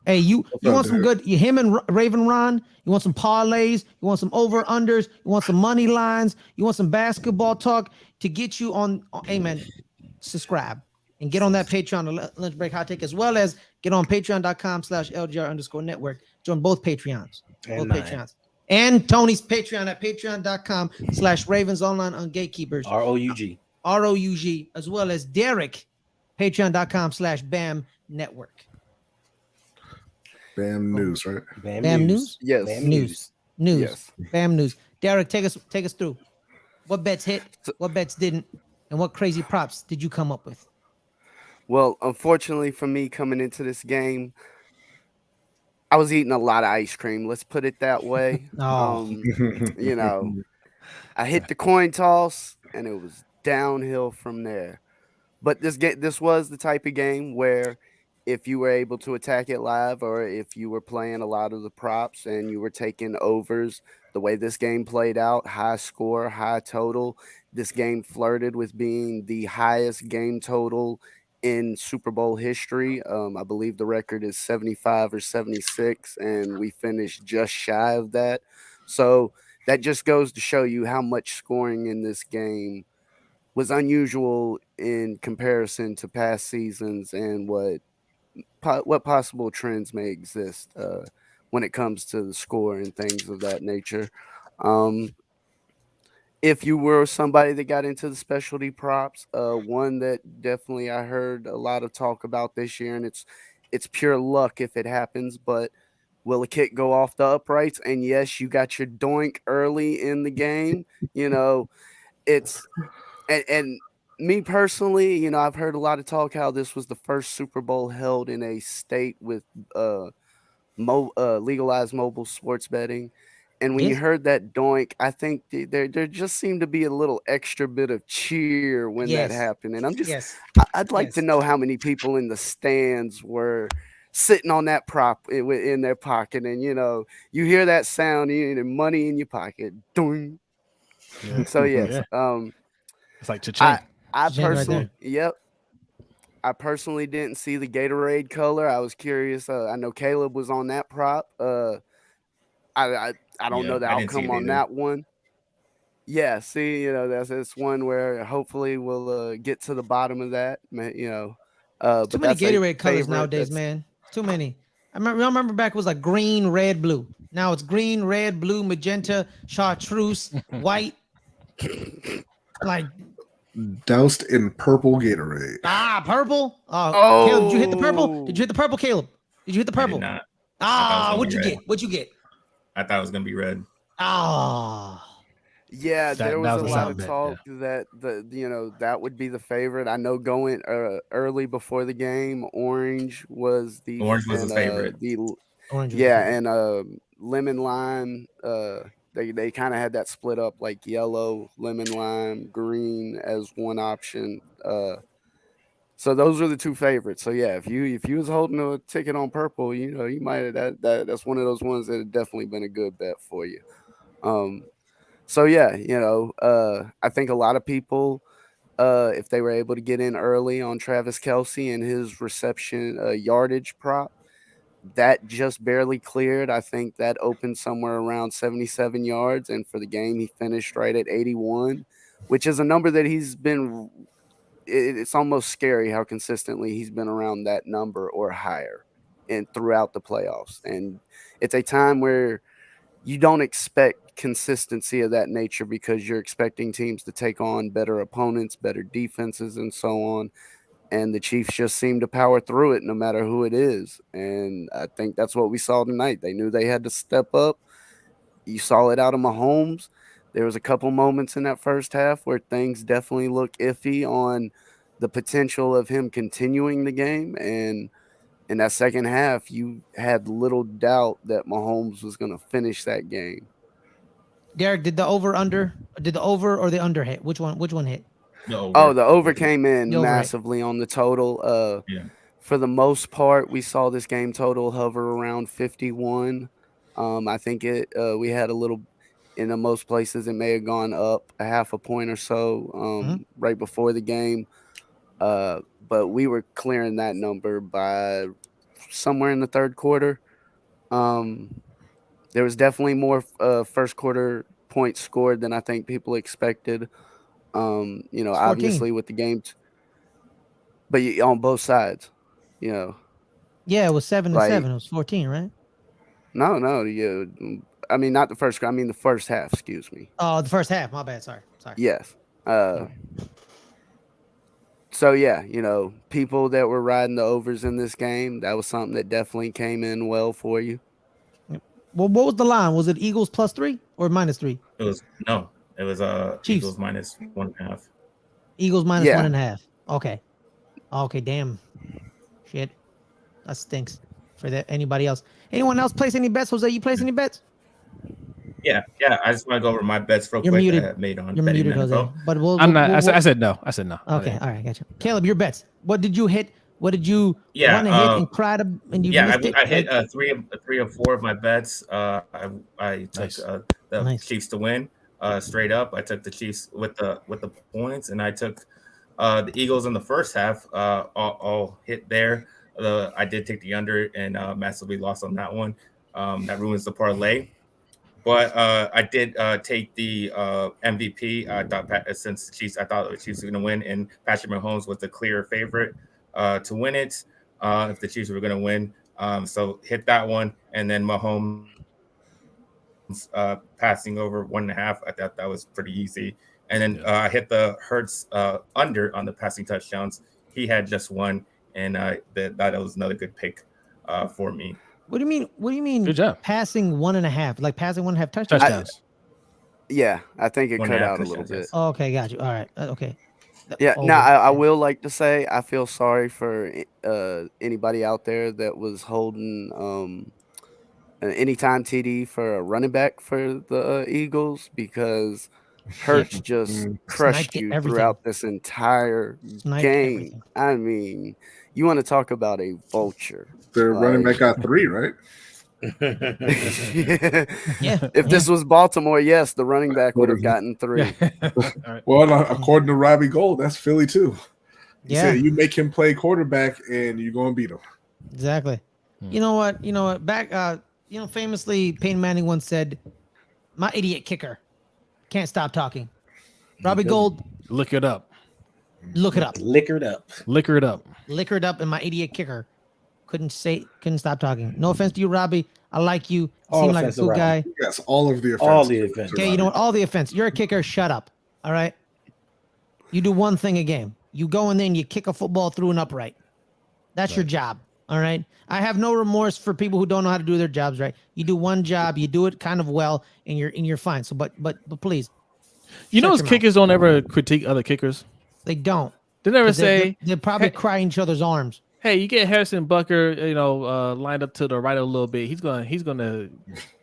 Hey, you want some good? Him and Raven Ron. You want some parlays? You want some over unders? You want some money lines? You want some basketball talk to get you on? Hey, man, subscribe and get on that Patreon, the Lunch Break Hot Take, as well as get on patreon.com/LGR_network. Join both Patreons. Patreons. And Tony's Patreon at patreon.com/Ravens Online on Gatekeepers. ROUG, as well as Derek, patreon.com/BAM Network. BAM News, right? BAM News? Yes. BAM News. Yes. BAM News. Derek, take us through. What bets hit, what bets didn't, and what crazy props did you come up with? Well, unfortunately for me coming into this game, I was eating a lot of ice cream. Let's put it that way. Oh. I hit the coin toss and it was downhill from there. But this was the type of game where if you were able to attack it live, or if you were playing a lot of the props and you were taking overs, the way this game played out, high score, high total, this game flirted with being the highest game total in Super Bowl history. I believe the record is 75 or 76, and we finished just shy of that. So that just goes to show you how much scoring in this game was unusual in comparison to past seasons and what possible trends may exist when it comes to the score and things of that nature. If you were somebody that got into the specialty props, one that definitely I heard a lot of talk about this year, and it's pure luck if it happens, but will a kick go off the uprights? And yes, you got your doink early in the game. It's and me personally, I've heard a lot of talk how this was the first Super Bowl held in a state with legalized mobile sports betting. And when you heard that doink, I think there just seemed to be a little extra bit of cheer when that happened. And I'd like to know how many people in the stands were sitting on that prop in their pocket. And, you hear that sound, you need money in your pocket. Doink. Yeah. So yes, Yeah. It's like cha-ching. I Cha-ching right personally, there. yep, I personally didn't see the Gatorade color. I was curious. I know Caleb was on that prop. I don't know the I didn't see outcome it on either. that one. Yeah, see, that's one where hopefully we'll get to the bottom of that. Too But many that's a Gatorade colors favorite. nowadays, man. Too many. I remember back it was like green, red, blue. Now it's green, red, blue, magenta, chartreuse, white. Like Doused in purple Gatorade. purple. Caleb, did you hit the purple? Did you hit the purple, Caleb? Did you hit the I did purple? not. I thought it was gonna What be you red. get? What you get? I thought it was gonna be red. Yeah, there was was a a lot sound of bit, talk that that would be the favorite. I know going early before the game, orange was the Orange was his favorite. Orange was the favorite. and lemon lime. They kind of had that split up like yellow, lemon lime, green as one option. So those are the two favorites. So yeah, if you was holding a ticket on purple, you might that's one of those ones that had definitely been a good bet for you. So yeah, I think a lot of people, if they were able to get in early on Travis Kelce and his reception yardage prop, that just barely cleared. I think that opened somewhere around 77 yards, and for the game, he finished right at 81, which is a number that he's been. It's almost scary how consistently he's been around that number or higher, and throughout the playoffs. And it's a time where you don't expect consistency of that nature because you're expecting teams to take on better opponents, better defenses, and so on. And the Chiefs just seem to power through it no matter who it is. And I think that's what we saw tonight. They knew they had to step up. You saw it out of Mahomes. There was a couple moments in that first half where things definitely looked iffy on the potential of him continuing the game. And in that second half, you had little doubt that Mahomes was going to finish that game. Derek, did the over or the under hit? Which one hit? The over. Oh, the over came in The over hit. massively on the total. Yeah. For the most part, we saw this game total hover around 51. I think we had a little in most places it may have gone up a half a point or so right before the game. But we were clearing that number by somewhere in the third quarter. There was definitely more first quarter points scored than I think people expected. Obviously with the game, but on both sides, Yeah, it was 7-7. like It was 14, right? no, I mean not the first. I mean the first half. Excuse me. Oh, the first half. My bad. Sorry. Yes. So yeah, people that were riding the overs in this game, that was something that definitely came in well for you. Well, what was the line? Was it Eagles +3 or -3? It was Chiefs. Eagles -1.5. Eagles -1.5. Okay, damn. Shit. That stinks for that. Anybody else? Anyone else place any bets? Jose, you place any bets? Yeah. I just want to go over my bets real You're quick muted. that I made on You're betting muted, Jose. NFL. But I'm not. I said no. I said no. Okay, all right, gotcha. Caleb, your bets. What did you hit? What did you Yeah, want to hit and cry to, and you missed it? I hit three of four of my bets. I took Nice. the Chiefs to win straight up. I took the Chiefs with the points, and I took the Eagles in the first half. All hit there. I did take the under and massively lost on that one. That ruins the parlay. But I did take the MVP. I thought since the Chiefs, I thought the Chiefs were going to win, and Patrick Mahomes was the clear favorite to win it. If the Chiefs were going to win, so hit that one, and then Mahomes passing over 1.5. I thought that was pretty easy, and then I hit the Hurts under on the passing touchdowns. He had just one, and that was another good pick for me. What do you mean? Good job. Passing 1.5, like passing 1.5 Touchdowns. Yeah, I think it One cut and a half out a little touchdowns, bit. yes. Oh, okay, got you. All right, okay. Yeah. Over. Now I will like to say I feel sorry for anybody out there that was holding an anytime TD for a running back for the Eagles because Hurts just crushed Sniped you everything. throughout this entire Sniped game. everything. I mean, you want to talk about a vulture? Their running back got 3, right? Yeah. If this was Baltimore, yes, the running back would have gotten 3. Well, according to Robbie Gold, that's Philly too. He Yeah. said you make him play quarterback and you're going to beat him. Exactly. You know what? Back famously Peyton Manning once said, "My idiot kicker can't stop talking." Robbie Gold, Look it up. look it up. Liquored up. Liquor it up. Liquored up, and my idiot kicker couldn't stop talking. No offense to you, Robbie. I like you. You All seem like a offense to cool Robbie. guy. Yes, all of the offense. All the offense. Okay, you know what? All the offense. You're a kicker. Shut up. All right. You do one thing a game. You go in there and you kick a football through an upright. That's your job. All right. I have no remorse for people who don't know how to do their jobs right. You do one job, you do it kind of well, and you're fine. So, but please. You know, shut those your mouth. kickers don't ever critique other kickers. They don't. They never 'Cause say, they probably hey- cry in each other's arms. "Hey, you get Harrison Butker, lined up to the right a little bit. He's gonna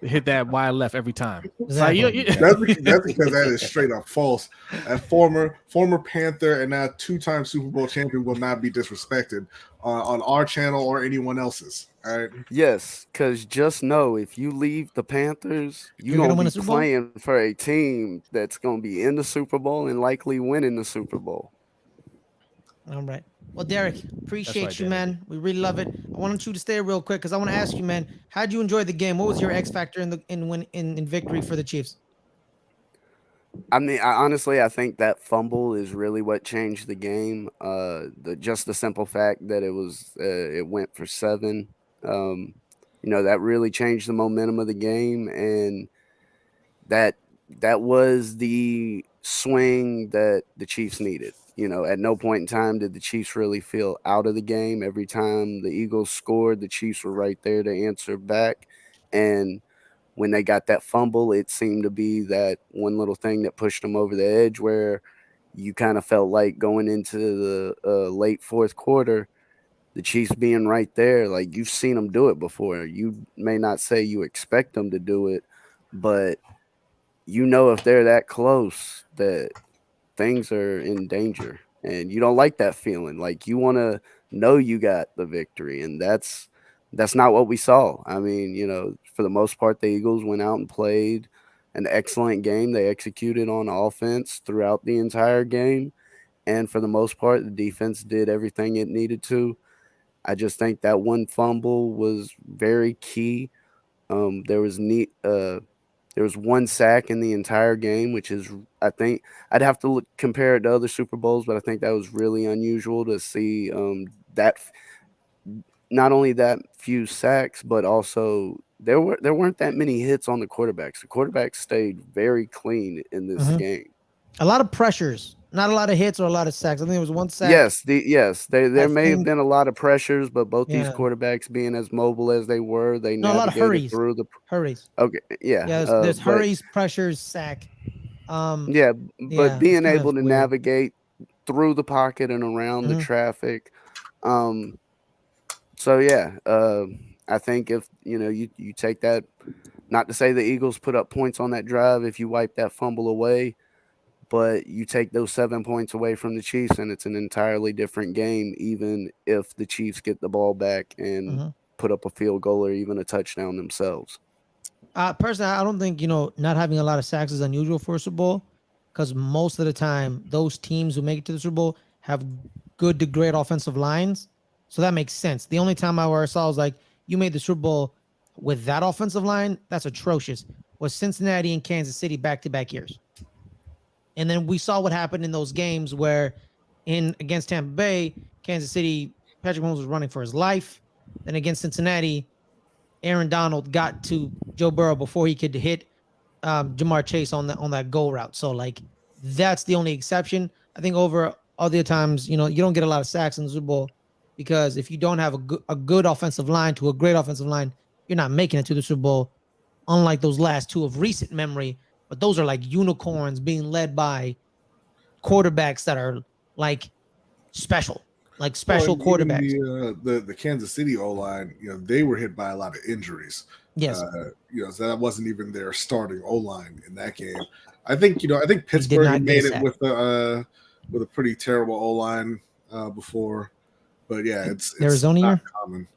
hit that wide left every time." Exactly. Like, That's because that is straight up false. A former Panther and now 2-time Super Bowl champion will not be disrespected on our channel or anyone else's. All right. Yes, because just know if you leave the Panthers, You're you're gonna going win a to be Super Bowl? playing for a team that's going to be in the Super Bowl and likely winning the Super Bowl. All right. Well, Derek, appreciate right, you, Derek. man. We really love it. I want you to stay real quick because I want to ask you, man, how'd you enjoy the game? What was your X factor in victory for the Chiefs? I mean, honestly, I think that fumble is really what changed the game. Just the simple fact that it went for 7. That really changed the momentum of the game, and that was the swing that the Chiefs needed. At no point in time did the Chiefs really feel out of the game. Every time the Eagles scored, the Chiefs were right there to answer back, and when they got that fumble, it seemed to be that one little thing that pushed them over the edge where you kind of felt like going into the late fourth quarter, the Chiefs being right there, like you've seen them do it before. You may not say you expect them to do it, but if they're that close that things are in danger, and you don't like that feeling. Like you want to know you got the victory, and that's not what we saw. I mean, for the most part, the Eagles went out and played an excellent game. They executed on offense throughout the entire game, and for the most part, the defense did everything it needed to. I just think that one fumble was very key. There was one sack in the entire game, which is, I think, I'd have to compare it to other Super Bowls, but I think that was really unusual to see that. Not only that few sacks, but also there weren't that many hits on the quarterbacks. The quarterbacks stayed very clean in this game. A lot of pressures, not a lot of hits or a lot of sacks. I think there was one sack. Yes, there may have think- been a lot of pressures, but both these Yeah. quarterbaks being as mobile as they were, they No, a lot of navigated hurries. through the. Hurries. Okay, yeah, Yeah, there's but- hurries, pressures, sack. Yeah, but yeah, being it's kind able of to weird. navigate through the pocket and around the traffic. So yeah, I think if you take that, not to say the Eagles put up points on that drive if you wipe that fumble away, but you take those 7 points away from the Chiefs and it's an entirely different game, even if the Chiefs get the ball back and put up a field goal or even a touchdown themselves. Personally, I don't think not having a lot of sacks is unusual for a Super Bowl, because most of the time those teams who make it to the Super Bowl have good to great offensive lines, so that makes sense. The only time I saw was like, you made the Super Bowl with that offensive line, that's atrocious, was Cincinnati and Kansas City back-to-back years. And then we saw what happened in those games where against Tampa Bay, Kansas City, Patrick Mahomes was running for his life. Then against Cincinnati, Aaron Donald got to Joe Burrow before he could hit Jamar Chase on that goal route. So like that's the only exception. I think over other times, you don't get a lot of sacks in the Super Bowl, because if you don't have a good offensive line to a great offensive line, you're not making it to the Super Bowl. Unlike those last two of recent memory, but those are like unicorns being led by quarterbacks that are like special quarterbacks. The Kansas City O-line, they were hit by a lot of injuries. Yes. So that wasn't even their starting O-line in that game. I think Pittsburgh not made get a it with a pretty terrible O-line before, but yeah, it's Arizona not year? common.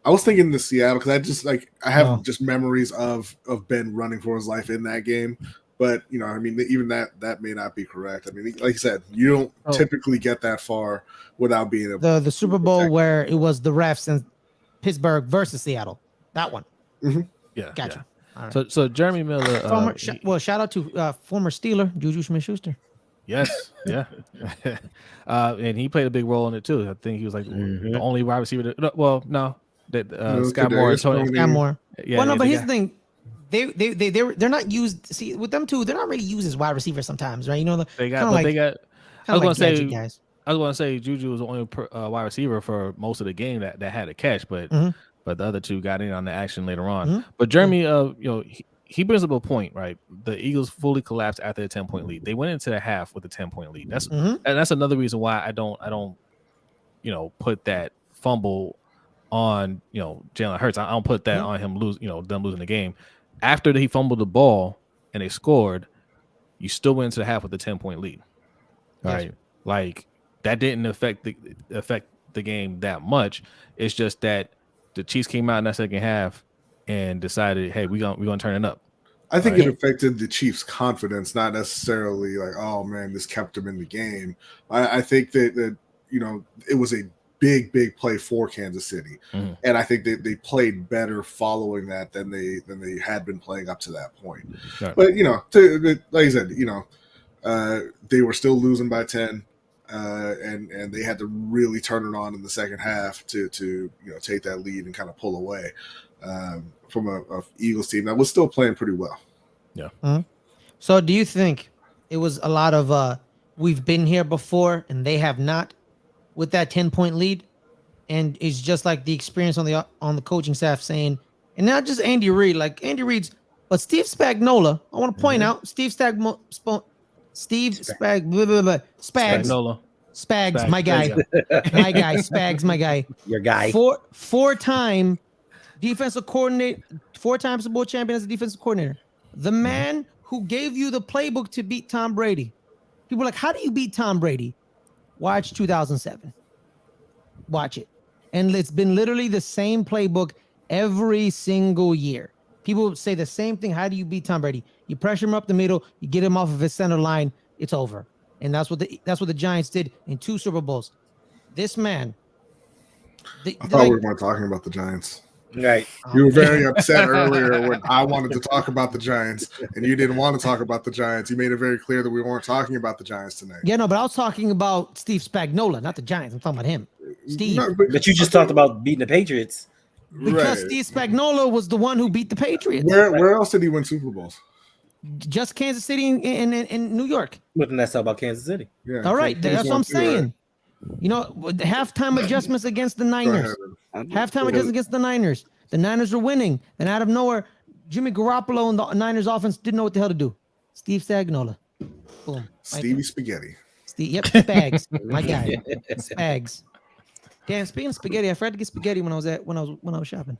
I was thinking the Seattle because I have Oh. just memories of Ben running for his life in that game. But I mean, even that may not be correct. I mean, like you said, you don't typically get that far without being the Super Bowl where it was the refs in Pittsburgh versus Seattle. That one. Mm-hmm. Yeah, Gotcha. Yeah. All right. So Jeremy Miller. Shout out to former Steeler Juju Smith-Schuster. Yes, yeah, and he played a big role in it too. I think he was like the only wide receiver. Scott Moore, Scott Moore. Yeah, well, no, but here's the thing. They're not used. See, with them two, they're not really used as wide receivers sometimes, right? They got. I was gonna say Juju was the only wide receiver for most of the game that had a catch, but the other two got in on the action later on. But Jeremy, he brings up a point, right? The Eagles fully collapsed after a 10-point lead. They went into the half with a 10-point lead. That's another reason why I don't put that fumble on Jalen Hurts. I don't put that on him them losing the game. After he fumbled the ball and they scored, you still went into the half with a 10-point lead. All right. Like that didn't affect the game that much. It's just that the Chiefs came out in that second half and decided, hey, we're gonna turn it up. I think it affected the Chiefs' confidence, not necessarily like, oh man, this kept them in the game. I think that it was a big play for Kansas City, and I think they played better following that than they had been playing up to that point. Right. But like I said, they were still losing by 10, and they had to really turn it on in the second half to take that lead and kind of pull away from a Eagles team that was still playing pretty well. Yeah. So do you think it was a lot of we've been here before and they have not with that 10-point lead? And it's just like the experience on the coaching staff saying, and not just Andy Reid, like Andy Reid's, but Steve Spagnuolo. I want to point out Spags, my guy, Spags, my guy, your guy, four-time defensive coordinator, 4-time Super Bowl champion as a defensive coordinator, the man who gave you the playbook to beat Tom Brady. People are like, how do you beat Tom Brady? Watch 2007. Watch it. And it's been literally the same playbook every single year. People say the same thing. How do you beat Tom Brady? You pressure him up the middle, you get him off of his center line, it's over. And that's what the Giants did in 2 Super Bowls. This man. I thought we weren't talking about the Giants. Right. You were very upset earlier when I wanted to talk about the Giants and you didn't want to talk about the Giants. You made it very clear that we weren't talking about the Giants tonight. Yeah, no, but I was talking about Steve Spagnuolo, not the Giants. I'm talking about him. Steve. No, but you just talked about beating the Patriots. Because Steve Spagnuolo was the one who beat the Patriots. Where else did he win Super Bowls? Just Kansas City in New York. But that's all about Kansas City. Yeah. All right, that's what I'm saying. Right? The halftime adjustments against the Niners. Halftime adjustments against the Niners. The Niners were winning. Then out of nowhere, Jimmy Garoppolo and the Niners offense didn't know what the hell to do. Steve Spagnuolo. Boom. Stevie Spaghetti. Yep, Spags. My guy. Spags. Damn, speaking of spaghetti, I forgot to get spaghetti when I was shopping.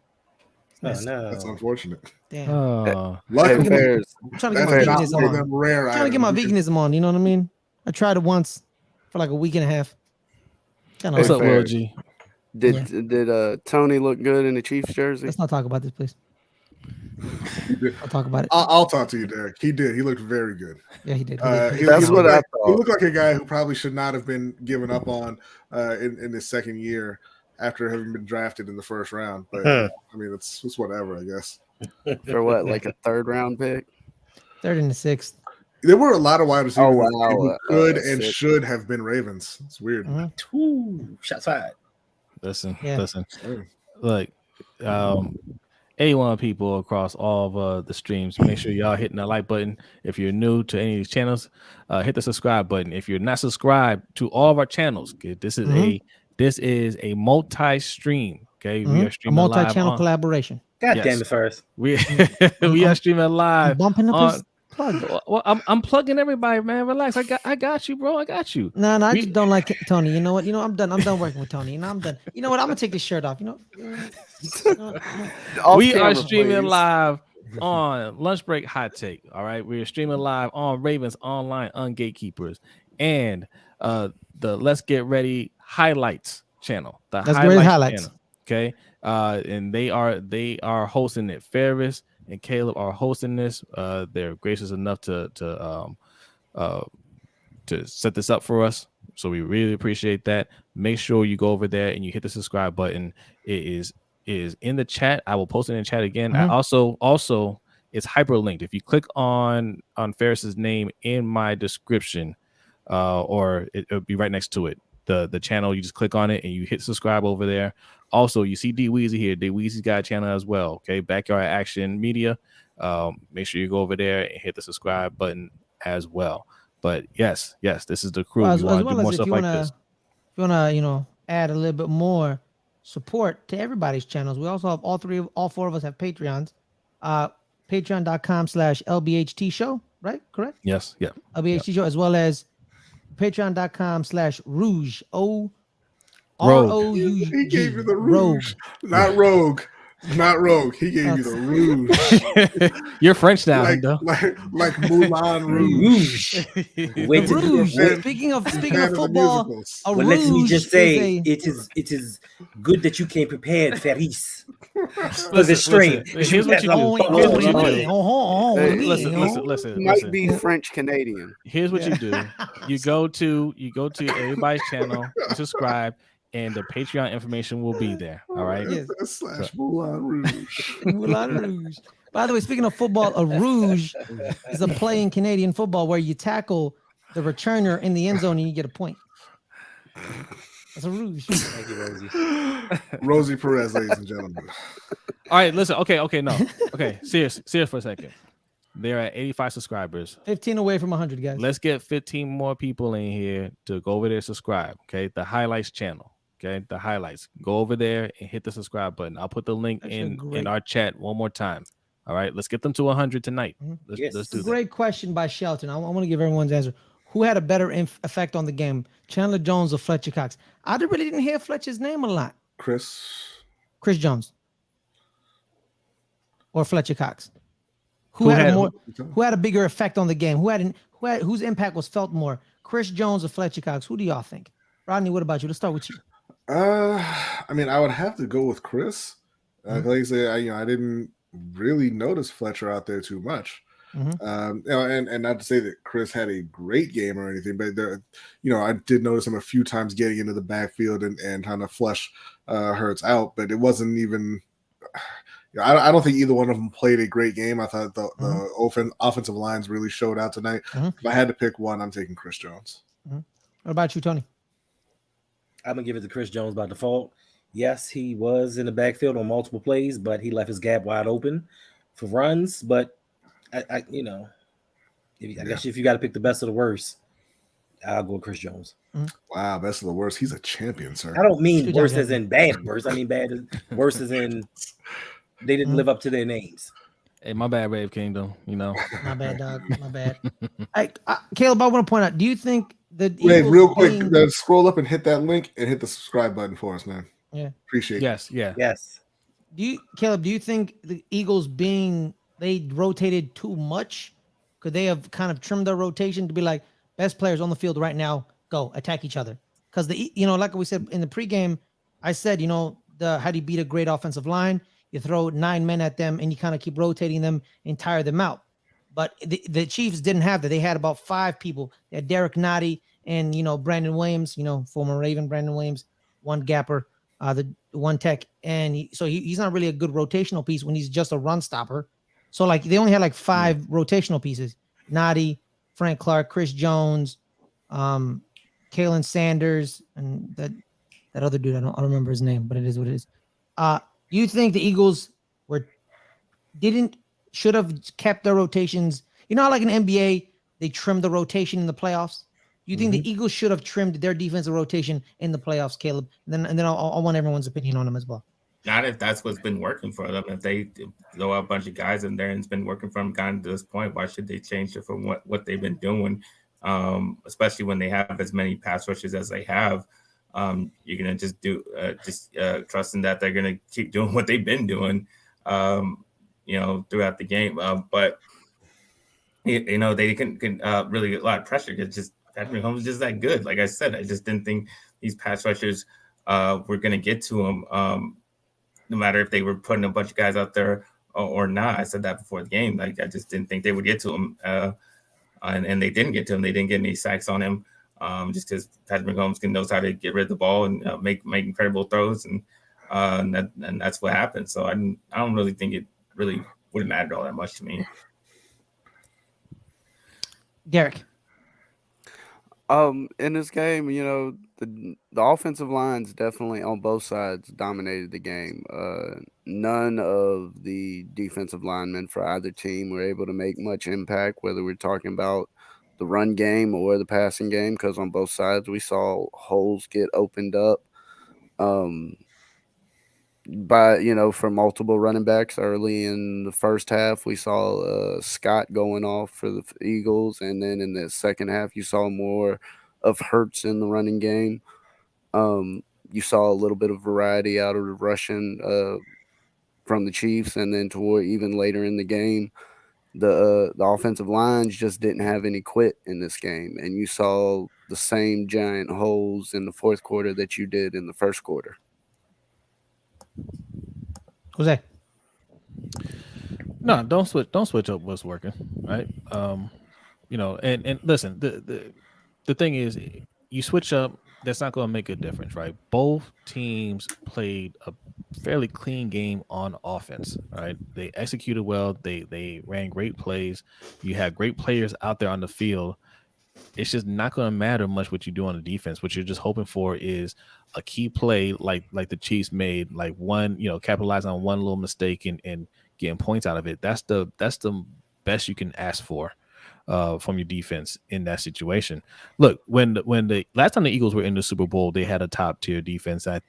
Oh, no. That's unfortunate. Damn. Oh. I'm trying to get my veganism on. Trying to get my veganism on, you know what I mean? I tried it once for like a week and a half. What's up, Will G? Did Tony look good in the Chiefs jersey? Let's not talk about this, please. I'll talk about it. I'll talk to you, Derek. He did. He looked very good. Yeah, he did. That's what I thought. He looked like a guy who probably should not have been given up on in his second year after having been drafted in the first round. But I mean, it's whatever, I guess. For what, like a 3rd round pick? 3rd and the 6th. There were a lot of wide receivers who could and 6th. should have been Ravens. It's weird. Ooh, shots fired. Listen. Hey. Look, 81 people across all of the streams. Make sure y'all hitting that like button. If you're new to any of these channels, hit the subscribe button. If you're not subscribed to all of our channels, this is a multi-stream. Okay, we are streaming a multi-channel collaboration. God damn it, first. We are streaming live. Bumping up his plug. Well, I'm plugging everybody, man. Relax. I got you, bro. I got you. No, I just don't like Tony. You know what? I'm done working with Tony. I'm done. You know what? I'm gonna take this shirt off. We are streaming live on Lunch Break Hot Take. All right, we are streaming live on Ravens Online Gatekeepers and the Let's Get Ready Highlights channel. The highlights channel. Okay, and they are hosting it. Ferris and Caleb are hosting this. They're gracious enough to set this up for us, so we really appreciate that. Make sure you go over there and you hit the subscribe button. It is in the chat. I will post it in the chat again. I also it's hyperlinked. If you click on Ferris's name in my description, or it'll be right next to it. The channel, you just click on it and you hit subscribe over there. Also, you see D Weezy here. D Weezy's got a channel as well. Okay, Backyard Action Media. Make sure you go over there and hit the subscribe button as well. But yes, this is the crew. Well, we want to do more if stuff you like wanna, this. If you wanna, add a little bit more support to everybody's channels, we also have all four of us have Patreons. Patreon.com/LBHT show, right? Correct? Yes, yeah. LBHT show, as well as Patreon.com/Rouge. He gave you the Rogue. Rouge, not Rogue. Not Rogue. He gave you the Rouge. You're French now, like Moulin Rouge. Wait till Rouge. wait. Speaking of Fan of the football, musicals. a Well, let me rouge just say is it is good that you came prepared, Ferris, for Listen, the stream. here's what you do. Listen. Might be French Canadian. Here's what you do. You go to everybody's channel, you subscribe, and the Patreon information will be there. All right. Yes. / Moulin Rouge. Moulin Rouge. By the way, speaking of football, a rouge is a play in Canadian football where you tackle the returner in the end zone and you get a point. That's a rouge. Thank you, Rosie. Rosie Perez, ladies and gentlemen. All right. Listen. Okay. No. Okay. Serious for a second. They're at 85 subscribers. 15 away from 100, guys. Let's get 15 more people in here to go over there, subscribe. Okay. The highlights channel. Okay. The highlights. Go over there and hit the subscribe button. I'll put the link in our chat one more time. All right. Let's get them to 100 tonight. Let's do that. Great question by Shelton. I want to give everyone's answer. Who had a better effect on the game, Chandler Jones or Fletcher Cox? I really didn't hear Fletcher's name a lot. Chris Jones or Fletcher Cox. Who had a bigger effect on the game? Whose impact was felt more? Chris Jones or Fletcher Cox? Who do y'all think? Rodney, what about you? Let's start with you. I mean, I would have to go with Chris. Like I said, I didn't really notice Fletcher out there too much. And not to say that Chris had a great game or anything, but I did notice him a few times getting into the backfield and trying to flush Hurts out, but it wasn't even. I don't think either one of them played a great game. I thought the offensive lines really showed out tonight. If I had to pick one, I'm taking Chris Jones. What about you, Tony? I'm gonna give it to Chris Jones by default. Yes, he was in the backfield on multiple plays, but he left his gap wide open for runs. But I guess if you got to pick the best of the worst, I'll go with Chris Jones. Wow, best of the worst. He's a champion, sir. I don't mean worse as in bad worse. I mean worse as in they didn't live up to their names. Hey, my bad, Rave Kingdom. My bad, dog. My bad. Caleb, I want to point out. Do you think that real quick, scroll up and hit that link and hit the subscribe button for us, man? Yeah, appreciate it. Yes. Caleb? Do you think the Eagles they rotated too much? Could they have kind of trimmed their rotation to be like best players on the field right now? Go attack each other. Because like we said in the pregame, I said how do you beat a great offensive line? You throw 9 men at them and you kind of keep rotating them and tire them out. But the Chiefs didn't have that. They had about 5 people. They had Derek Nottie and, Brandon Williams, former Raven Brandon Williams, one gapper, the one tech. And he's not really a good rotational piece when he's just a run stopper. So they only had 5 rotational pieces. Nottie, Frank Clark, Chris Jones, Kalen Sanders, and that other dude, I don't remember his name, but it is what it is. You think the Eagles should have kept their rotations? How like in NBA, they trimmed the rotation in the playoffs. You think the Eagles should have trimmed their defensive rotation in the playoffs, Caleb? And then I want everyone's opinion on them as well. Not if that's what's been working for them. If they throw out a bunch of guys in there and it's been working for them gotten to this point, why should they change it from what they've been doing? Especially when they have as many pass rushes as they have. You're gonna just trusting that they're gonna keep doing what they've been doing, throughout the game. But they can really get a lot of pressure because just Patrick Mahomes is just that good. Like I said, I just didn't think these pass rushers were gonna get to him. no matter if they were putting a bunch of guys out there or not. I said that before the game. Like I just didn't think they would get to him, and they didn't get to him. They didn't get any sacks on him, just because Patrick Mahomes knows how to get rid of the ball and make incredible throws, and that's what happened. So I don't really think it really would have mattered all that much to me. Derek. In this game, the offensive lines definitely on both sides dominated the game. None of the defensive linemen for either team were able to make much impact, whether we're talking about the run game or the passing game, because on both sides we saw holes get opened up. For multiple running backs early in the first half. We saw Scott going off for the Eagles, and then in the second half, you saw more of Hurts in the running game. You saw a little bit of variety out of the rushing from the Chiefs, and then toward even later in the game, the offensive lines just didn't have any quit in this game, and you saw the same giant holes in the fourth quarter that you did in the first quarter. Jose. No, don't switch up what's working, right? And listen, the thing is, you switch up, that's not going to make a difference, right? Both teams played a fairly clean game on offense, right? They executed well. They ran great plays. You had great players out there on the field. It's just not going to matter much what you do on the defense. What you're just hoping for is a key play like the Chiefs made, like one, capitalize on one little mistake and getting points out of it. That's the best you can ask for from your defense in that situation. Look, when the last time the Eagles were in the Super Bowl, they had a top tier defense. I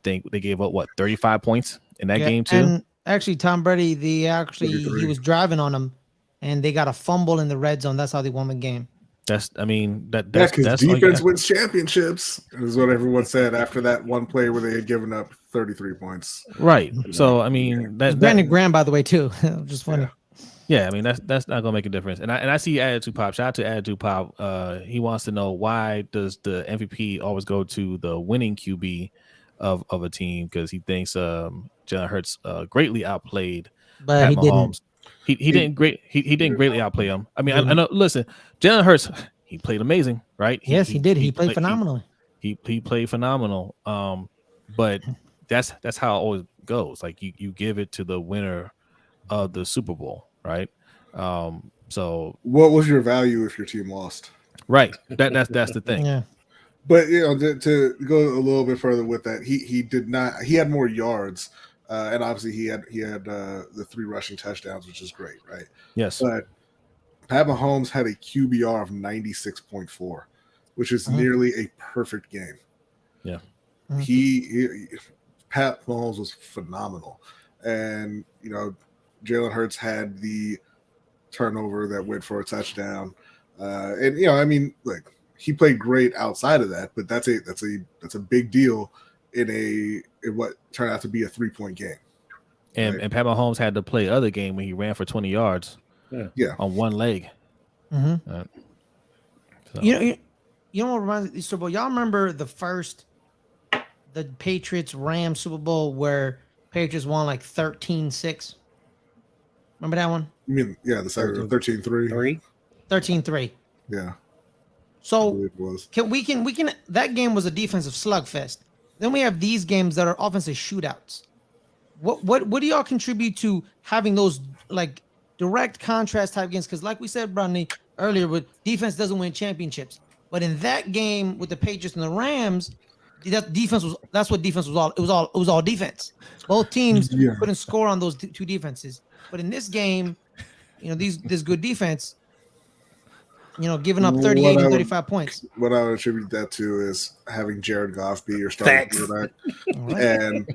think they gave up 35 points in that game too. And actually, Tom Brady, he was driving on them, and they got a fumble in the red zone. That's how they won the game. That's because defense wins championships, is what everyone said after that one play where they had given up 33 points. Right. So I mean, Brandon Graham, by the way, too. Just funny. Yeah, I mean that's not gonna make a difference. And I see Attitude Pop. Shout out to Attitude Pop. He wants to know, why does the MVP always go to the winning QB of a team? Because he thinks Jalen Hurts greatly outplayed Pat Mahomes. He didn't greatly outplay him. I mean, I know. Listen, Jalen Hurts, he played amazing, right? Yes, he did. He played phenomenally. He played phenomenal. But that's how it always goes. Like you give it to the winner of the Super Bowl, right? So what was your value if your team lost? Right. That's the thing. Yeah. But to go a little bit further with that, he did not. He had more yards. And obviously he had the 3 rushing touchdowns, which is great, right? Yes. But Pat Mahomes had a QBR of 96.4, which is nearly a perfect game. Yeah. He Pat Mahomes was phenomenal. And, Jalen Hurts had the turnover that went for a touchdown. He played great outside of that, but that's a big deal in what turned out to be a 3-point game. And right? and Pat Mahomes had to play other game when he ran for 20 yards on one leg. Mm-hmm. So. You know what reminds me of the Super Bowl? Y'all remember the Patriots-Rams Super Bowl where Patriots won like 13-6? Remember that one? You mean, the second 13-3? 13-3. Yeah. So we can that game was a defensive slugfest. Then we have these games that are offensive shootouts. What do y'all contribute to having those like direct contrast type games? Because like we said, Rodney, earlier, with defense doesn't win championships. But in that game with the Patriots and the Rams, that's what defense was all. It was all defense. Both teams couldn't score on those two defenses. But in this game, this good defense, giving up 38 and 35 points. What I would attribute that to is having Jared Goff be your starting quarterback, and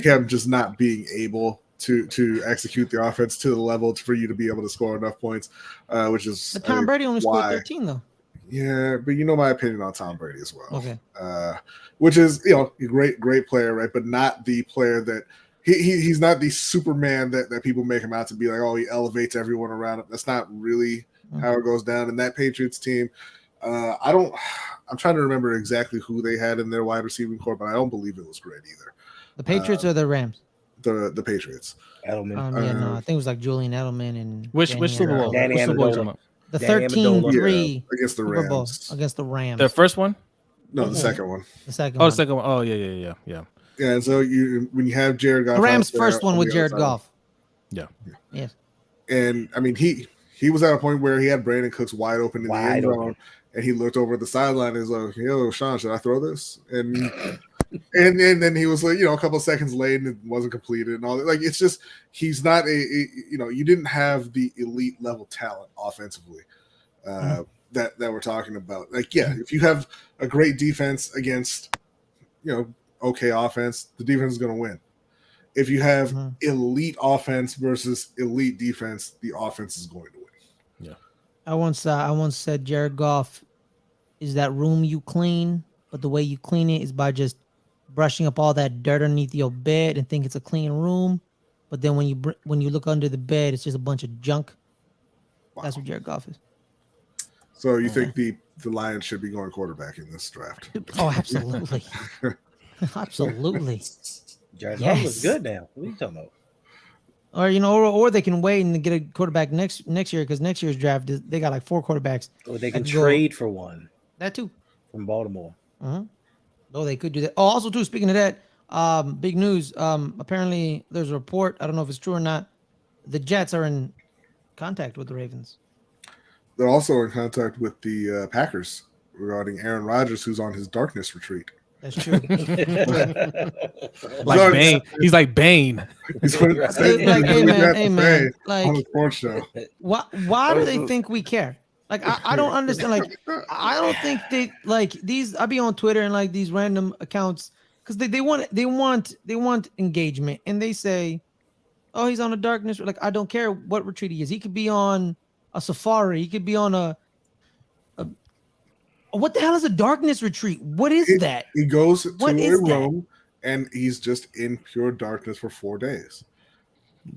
him just not being able to execute the offense to the level for you to be able to score enough points, which is. But Tom Brady only scored 13 though. Yeah, but my opinion on Tom Brady as well. Okay. Which is a great player, right? But not the player that he's not the Superman that people make him out to be. Like, oh, he elevates everyone around him. That's not really how it goes down. And that Patriots team, I'm trying to remember exactly who they had in their wide receiving core, but I don't believe it was great either. The Patriots or the Rams? the Patriots. Edelman. No, I think it was like Julian Edelman and Which Danny Super Bowl? Danny Which Super Bowl you Amendola. talking about? The Danny 13-3 against the Super Bowl Rams. against the Rams. The first one? No, the second one. The second Oh, one. the second one. Oh, yeah. Yeah, and so when you have Jared Goff, The Rams' out there first one on with the Jared other side, Goff. Yeah. Yes. and I mean he was at a point where he had Brandon Cooks wide open in the end zone, and he looked over at the sideline and was like, "Yo, Sean, should I throw this?" And then he was like, a couple of seconds late and it wasn't completed and all that. Like, it's just he's not you didn't have the elite level talent offensively that we're talking about. Like, yeah, if you have a great defense against okay offense, the defense is going to win. If you have elite offense versus elite defense, the offense is going to win. Yeah. I once said Jared Goff is that room you clean, but the way you clean it is by just brushing up all that dirt underneath your bed and think it's a clean room. But then when you look under the bed, it's just a bunch of junk. Wow. That's what Jared Goff is. So you think the Lions should be going quarterback in this draft? Oh, absolutely. Absolutely. Jared Goff looks good now. What are you talking about? Or they can wait and get a quarterback next year, because next year's draft they got like 4 quarterbacks. Or they can trade for one. That too. From Baltimore. Oh, they could do that. Oh, also too, speaking of that, big news. Apparently there's a report, I don't know if it's true or not, the Jets are in contact with the Ravens. They're also in contact with the Packers regarding Aaron Rodgers, who's on his darkness retreat. That's true. Like Bane. He's like Bane. He's hey man, like on the sports show. Why do they think we care? Like, I don't understand. Like, I don't think they like these. I be on Twitter and like these random accounts because they want engagement, and they say, "Oh, he's on a darkness." Like, I don't care what retreat he is. He could be on a safari. He could be on a what the hell is a darkness retreat? What is that? He goes to a room and he's just in pure darkness for 4 days.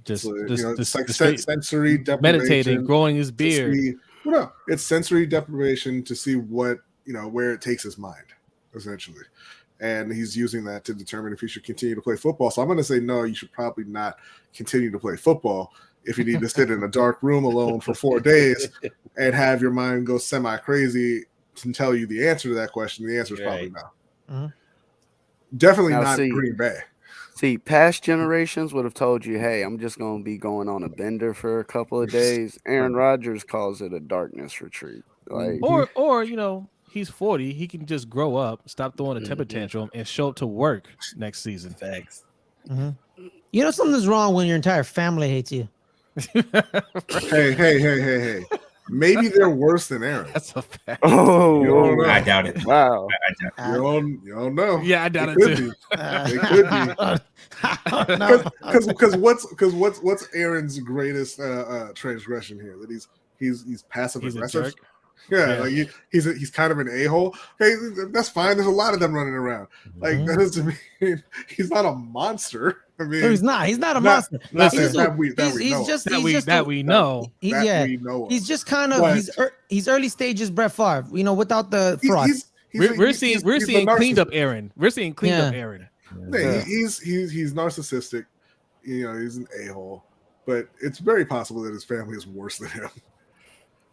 Just it's like sensory deprivation, meditating, growing his beard. It's sensory deprivation to see what where it takes his mind, essentially. And he's using that to determine if he should continue to play football. So I'm going to say no. You should probably not continue to play football if you need to sit in a dark room alone for 4 days and have your mind go semi crazy to tell you the answer to that question. The answer is probably no. Definitely not Green Bay. See, past generations would have told you, hey, I'm just going to be going on a bender for a couple of days. Aaron Rodgers calls it a darkness retreat. Like, or he's 40. He can just grow up, stop throwing a temper tantrum, and show up to work next season. Thanks. Something's wrong when your entire family hates you. Hey. Maybe they're worse than Aaron. That's a fact. Oh, I doubt it. Wow. You don't know. Yeah, I doubt it too. It could be. Because what's Aaron's greatest transgression here? That he's passive aggressive. Yeah, like he's kind of an a-hole. Hey, that's fine. There's a lot of them running around. Like that doesn't mean he's not a monster. I mean, no, he's not a monster. We know. He's just kind of he's early stages Brett Favre. Without the fraud. We're seeing cleaned up Aaron. We're seeing cleaned up Aaron. Yeah, he's narcissistic. He's an a-hole. But it's very possible that his family is worse than him.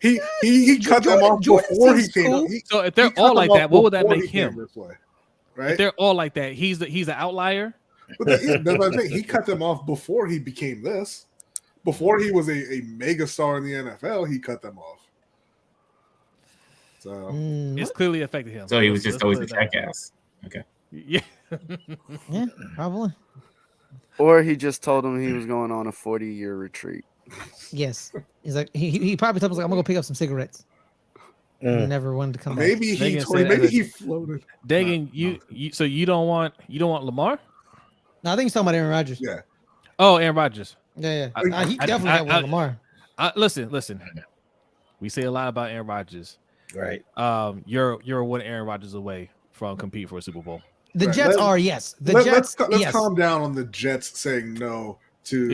He cut them off before he came. So if they're all like that, what would that make him? Right? If they're all like that, he's an outlier. But that's what I'm saying. He cut them off before he became this. Before he was a mega star in the NFL, he cut them off. So it's clearly affected him. So he was just always a jackass. Okay. Yeah. Yeah, probably. Or he just told him he was going on a 40-year retreat. Yes. He's like he probably told us, like, I'm gonna go pick up some cigarettes. Never wanted to come back. Maybe he floated. Dagan, you don't want Lamar? No, I think he's talking about Aaron Rodgers. Yeah. Oh, Aaron Rodgers. Yeah. He definitely had one Lamar. Listen. We say a lot about Aaron Rodgers. Right. You're one Aaron Rodgers away from competing for a Super Bowl. The Jets are, yes. Let's calm down on the Jets saying no to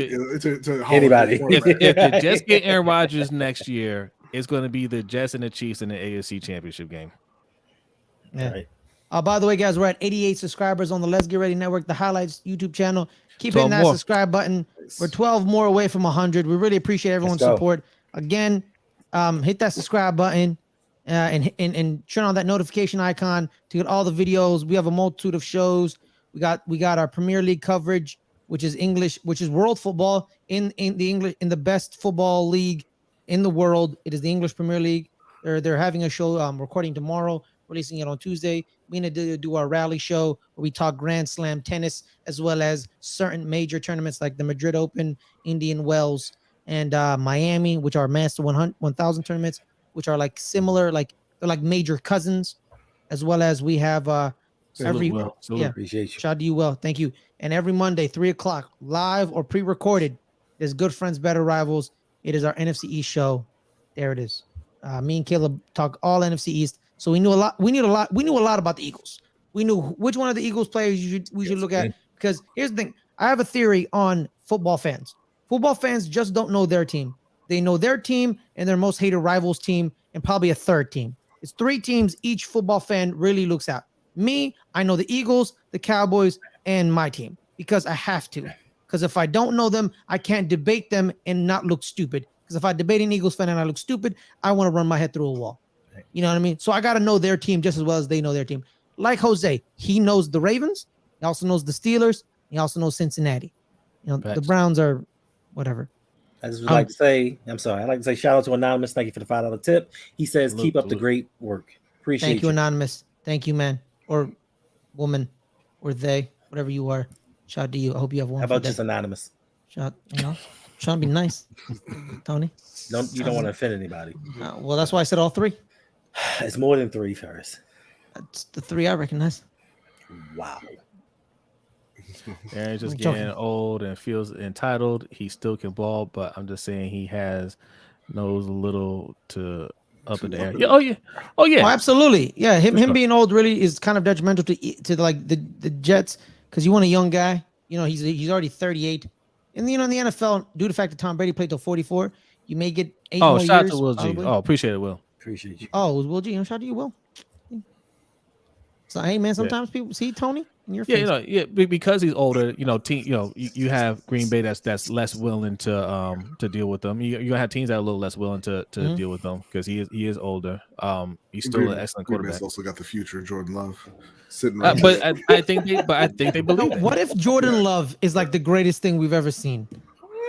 anybody. If the Jets get Aaron Rodgers next year, it's going to be the Jets and the Chiefs in the AFC Championship game. Yeah. Right. By the way, guys, we're at 88 subscribers on the Let's Get Ready Network, the Highlights YouTube channel. Keep 12 hitting that more. subscribe button. We're 12 more away from 100. We really appreciate everyone's go. support. Again, hit that subscribe button and turn on that notification icon to get all the videos. We have a multitude of shows. We got our Premier League coverage, which is English, which is world football in the best football league in the world. It is the English Premier League. They're having a show recording tomorrow, releasing it on Tuesday. We need to do our rally show where we talk Grand Slam tennis as well as certain major tournaments like the Madrid Open, Indian Wells, and Miami, which are Master 1000 tournaments, which are like similar, like they're like major cousins, as well as we have Salute, Will. Salute. Appreciate you. shout out to you, Will. Thank you. And every Monday, 3:00, live or pre-recorded, there's Good Friends, Better Rivals. It is our NFC East show. There it is. Me and Caleb talk all NFC East. So we knew a lot. We knew a lot about the Eagles. We knew which one of the Eagles players we should look at. Because here's the thing. I have a theory on football fans. Football fans just don't know their team. They know their team and their most hated rivals team and probably a third team. It's 3 teams each football fan really looks at. Me, I know the Eagles, the Cowboys, and my team because I have to. Because if I don't know them, I can't debate them and not look stupid. Because if I debate an Eagles fan and I look stupid, I want to run my head through a wall. You know what I mean? So I got to know their team just as well as they know their team. Like Jose, he knows the Ravens. He also knows the Steelers. He also knows Cincinnati. You know, the Browns are whatever. I just would like to say, I'm sorry. I'd like to say shout out to Anonymous. Thank you for the $5 tip. He says, keep up the great work. Appreciate Thank you, Anonymous. Thank you, man. Or woman. Or they. Whatever you are. Shout out to you. I hope you have one. How about just Anonymous? Shout, trying to be nice, Tony. You don't want to offend anybody. Well, that's why I said all 3. It's more than 3 first. That's the 3 I recognize. Wow. Aaron's just getting old and feels entitled. He still can ball, but I'm just saying he knows a little to up in the air. Yeah, oh yeah. Oh, absolutely. Yeah, him being old really is kind of detrimental to like the Jets because you want a young guy. You know, he's already 38. And in the NFL, due to the fact that Tom Brady played till 44, you may get 8 more years. Oh, shout out to Will G. Probably. Oh, appreciate it, Will. Appreciate you. Oh, it was Will G. Shout out to you, Will. So hey, man, sometimes people see Tony in your face. Because he's older. You have Green Bay that's less willing to deal with them. You're gonna have teams that are a little less willing to deal with them because he is older. He's still an excellent quarterback. He's also got the future Jordan Love sitting. But I think they believe it. What if Jordan Love is like the greatest thing we've ever seen?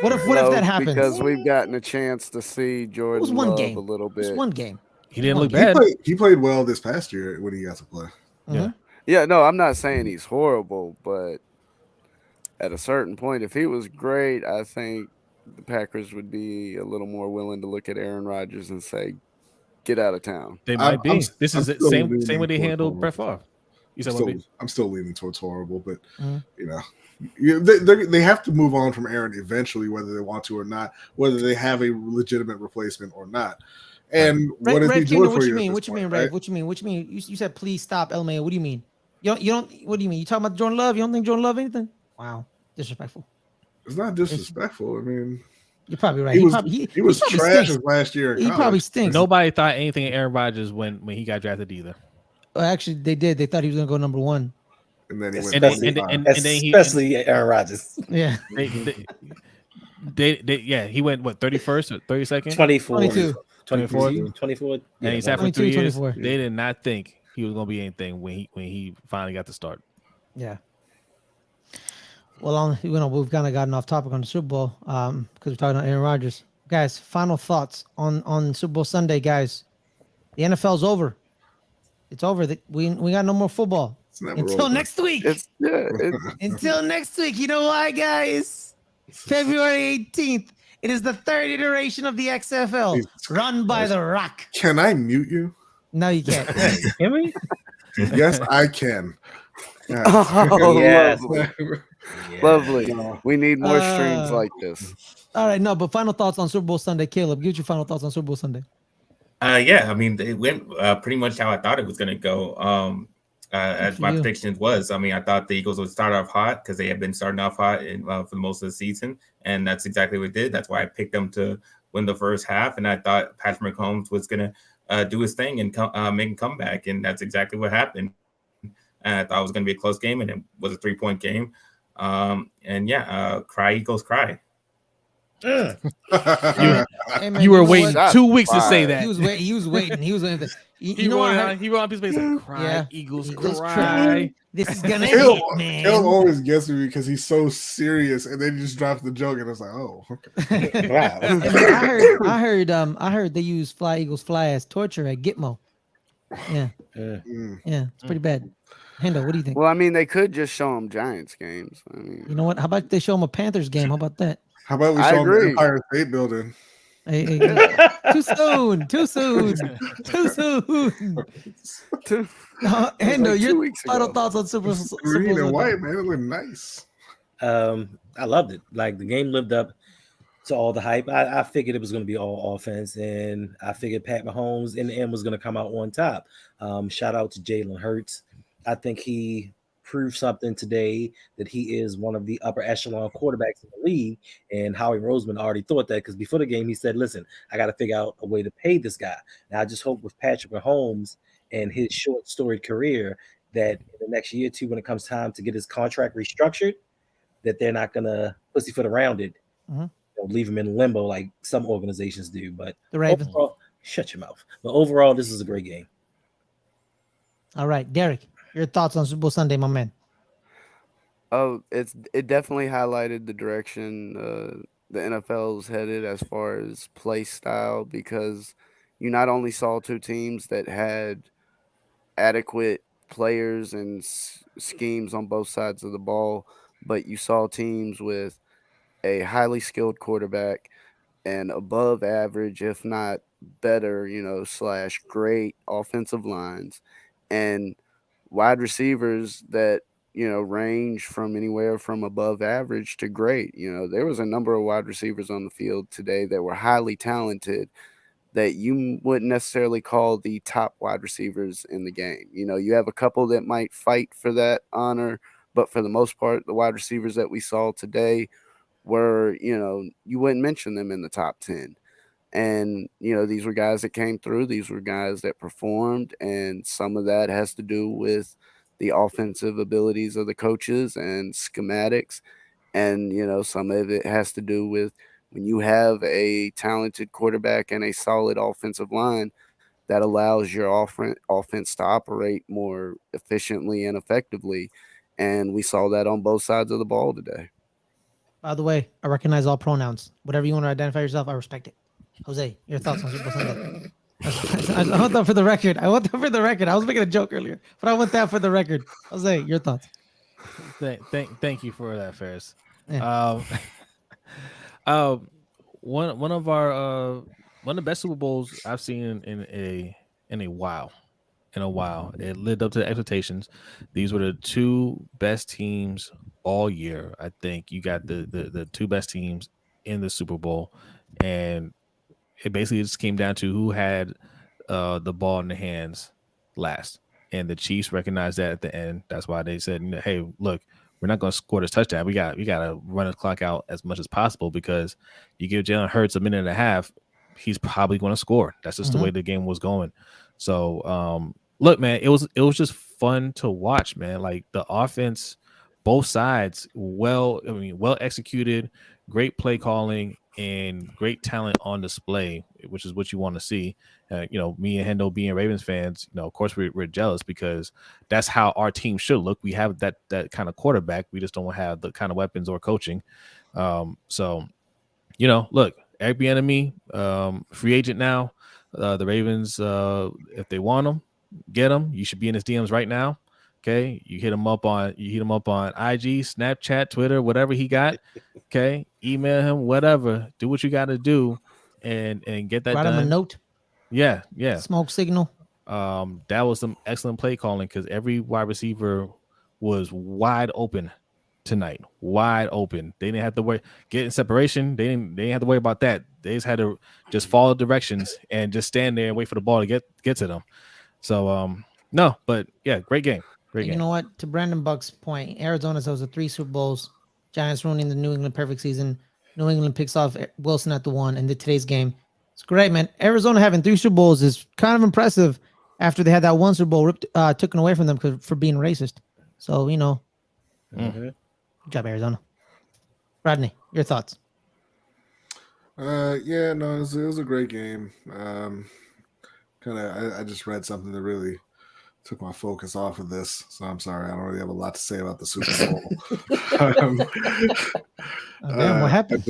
What if that happens? Because we've gotten a chance to see Jordan Love a little bit. It was one game. He didn't look bad. He played well this past year when he got to play. Yeah, no, I'm not saying he's horrible, but at a certain point, if he was great, I think the Packers would be a little more willing to look at Aaron Rodgers and say, "Get out of town." They might be. This is the same way they handled Brett Favre. I'm still leaning towards horrible, but they have to move on from Aaron eventually, whether they want to or not, whether they have a legitimate replacement or not. And what is he doing for you? What you mean, Rav? What you mean? You said please stop, LMAO. What do you mean? You don't. What do you mean? You talking about Jordan Love? You don't think Jordan Love anything? Wow, disrespectful. It's not disrespectful. I mean, you're probably right. He was trash last year. He probably stinks. Nobody thought anything of Aaron Rodgers when he got drafted either. Well, actually, they did. They thought he was going to go number 1. And then he went especially Aaron Rodgers. Yeah. He went 31st or 32nd? 24. And he's after 3 years. 24. They did not think he was going to be anything when he finally got to start. Yeah. Well, we've kind of gotten off topic on the Super Bowl because we're talking about Aaron Rodgers. Guys, final thoughts on Super Bowl Sunday, guys. The NFL's over. It's over. We got no more football until next week. Until next week. You know why, guys? February 18th. It is the 3rd iteration of the XFL, run by The Rock. Can I mute you? No, you can't. Can we? Yes, I can. Oh, yes. Lovely. We need more streams like this. All right, but final thoughts on Super Bowl Sunday. Caleb, give your final thoughts on Super Bowl Sunday. I mean, it went pretty much how I thought it was going to go. As my predictions was, I mean, I thought the Eagles would start off hot because they had been starting off hot for most of the season, and that's exactly what it did. That's why I picked them to win the first half, and I thought Patrick Mahomes was going to do his thing and make a comeback, and that's exactly what happened. and I thought it was going to be a close game, and it was a 3-point game. And yeah, cry Eagles cry. Hey, man, You were know waiting what? 2 weeks to say Fired. that. He was waiting. He was waiting. You know wrote what? it I on- heard? he wrote on his face like, cry, Yeah. Eagles, Eagles cry. cry. This is gonna Caleb, hit, man. Caleb always gets me because he's so serious, and then he just drops the joke, and it's like, oh, okay. Wow. Hey, man, I heard they use Fly Eagles Fly as torture at Gitmo. Yeah, yeah, it's pretty bad. Hendo, what do you think? Well, I mean, they could just show them Giants games. I mean, You know what? How about they show them a Panthers game? How about that? How about we I show him the agree. Empire State Building? Hey, too soon. Too soon. Too soon. Hendo, like 2 your weeks final ago. thoughts on Super Green Bowl and white, man, it look nice. I loved it. Like the game lived up to all the hype. I figured it was going to be all offense, and I figured Pat Mahomes in the end was going to come out on top. Shout out to Jalen Hurts. I think he proved something today that he is one of the upper echelon quarterbacks in the league. And Howie Roseman already thought that because before the game he said, "Listen, I got to figure out a way to pay this guy." Now I just hope with Patrick Mahomes and his short storied career that in the next year or two, when it comes time to get his contract restructured, that they're not gonna pussyfoot around it, leave him in limbo like some organizations do. But The Ravens. overall, shut your mouth. But overall, this is a great game. All right, Derek, your thoughts on Super Bowl Sunday, my man. Oh, it definitely highlighted the direction the NFL is headed as far as play style, because you not only saw two teams that had adequate players and schemes on both sides of the ball, but you saw teams with a highly skilled quarterback and above average, if not better, slash great offensive lines and wide receivers that, range from anywhere from above average to great. There was a number of wide receivers on the field today that were highly talented that you wouldn't necessarily call the top wide receivers in the game. You have a couple that might fight for that honor, but for the most part, the wide receivers that we saw today were, you wouldn't mention them in the top 10. And, these were guys that came through. These were guys that performed. And some of that has to do with the offensive abilities of the coaches and schematics. And, some of it has to do with when you have a talented quarterback and a solid offensive line that allows your offense to operate more efficiently and effectively. And we saw that on both sides of the ball today. By the way, I recognize all pronouns. Whatever you want to identify yourself, I respect it. Jose, your thoughts on Super Bowl Sunday? I want that for the record. I was making a joke earlier, but I want that for the record. Jose, your thoughts? Thank you for that, Ferris. Yeah. One of the best Super Bowls I've seen in a while. It lived up to the expectations. These were the two best teams all year. I think you got the two best teams in the Super Bowl, and it basically just came down to who had the ball in the hands last. And the Chiefs recognized that at the end. That's why they said, "Hey, look, we're not going to score this touchdown. We got to run the clock out as much as possible because you give Jalen Hurts a minute and a half, he's probably going to score." That's just the way the game was going. So, look, man, it was just fun to watch, man. Like the offense, both sides, well executed, great play calling, and great talent on display, which is what you want to see. Me and Hendo being Ravens fans, of course we're jealous because that's how our team should look. We have that kind of quarterback. We just don't have the kind of weapons or coaching. So, look, Eric Bieniemy, free agent now. The Ravens, if they want him, get him. You should be in his DMs right now. Okay, you hit him up on IG, Snapchat, Twitter, whatever he got. Okay, email him, whatever. Do what you got to do, and get that Write done. him a note. Yeah. Smoke signal. That was some excellent play calling because every wide receiver was wide open tonight. Wide open. They didn't have to worry getting separation. They didn't have to worry about that. They just had to just follow directions and just stand there and wait for the ball to get to them. So no, but yeah, great game. You know what? To Brandon Buck's point, Arizona's hosted 3 Super Bowls. Giants ruining the New England perfect season. New England picks off Wilson at the 1, and today's game. It's great, man. Arizona having 3 Super Bowls is kind of impressive. after they had that one Super Bowl taken away from them for being racist. So, good job, Arizona. Rodney, your thoughts? Yeah, no, it was a great game. I just read something that really took my focus off of this, so I'm sorry. I don't really have a lot to say about the Super Bowl. Damn, what happened?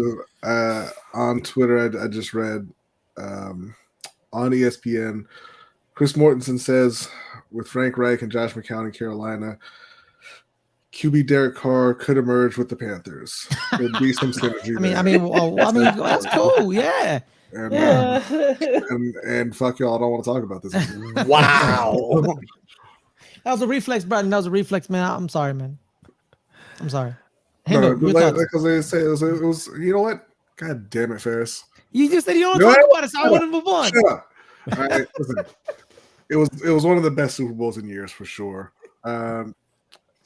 On Twitter, I just read on ESPN, Chris Mortensen says, with Frank Reich and Josh McCown in Carolina, QB Derek Carr could emerge with the Panthers. There'd be some synergy. I mean, that's cool. Yeah. And fuck y'all, I don't want to talk about this. Wow. That was a reflex, Brandon. That was a reflex, man. I'm sorry, man. I'm sorry. Because they say it was. You know what? God damn it, Ferris. You just said you don't talk about it, so I want to move on. Shut up. All right, listen. It was one of the best Super Bowls in years for sure. And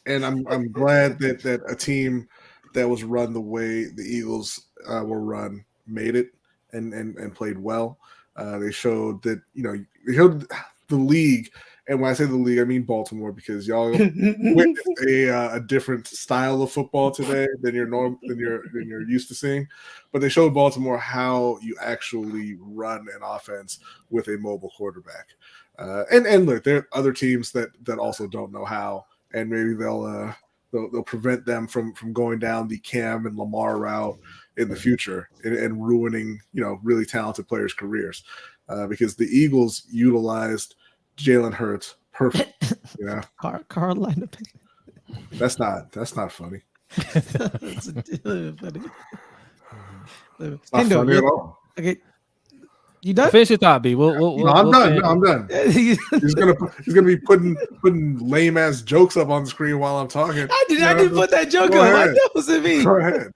I'm glad that a team that was run the way the Eagles were run made it and played well. They showed that they showed the league, and when I say the league, I mean Baltimore, because y'all witnessed a different style of football today than you're used to seeing. But they showed Baltimore how you actually run an offense with a mobile quarterback. And look, there are other teams that also don't know how, and maybe they'll prevent them from going down the Cam and Lamar route in the future and ruining really talented players' careers, because the Eagles utilized Jalen Hurts perfect. Carolina. That's not funny. It's funny. It's not funny at all. Okay. You done? Finish your thought, B. I'm done. No, I'm done. He's gonna be putting lame ass jokes up on the screen while I'm talking. I didn't put that joke up. I know it wasn't me. Go ahead.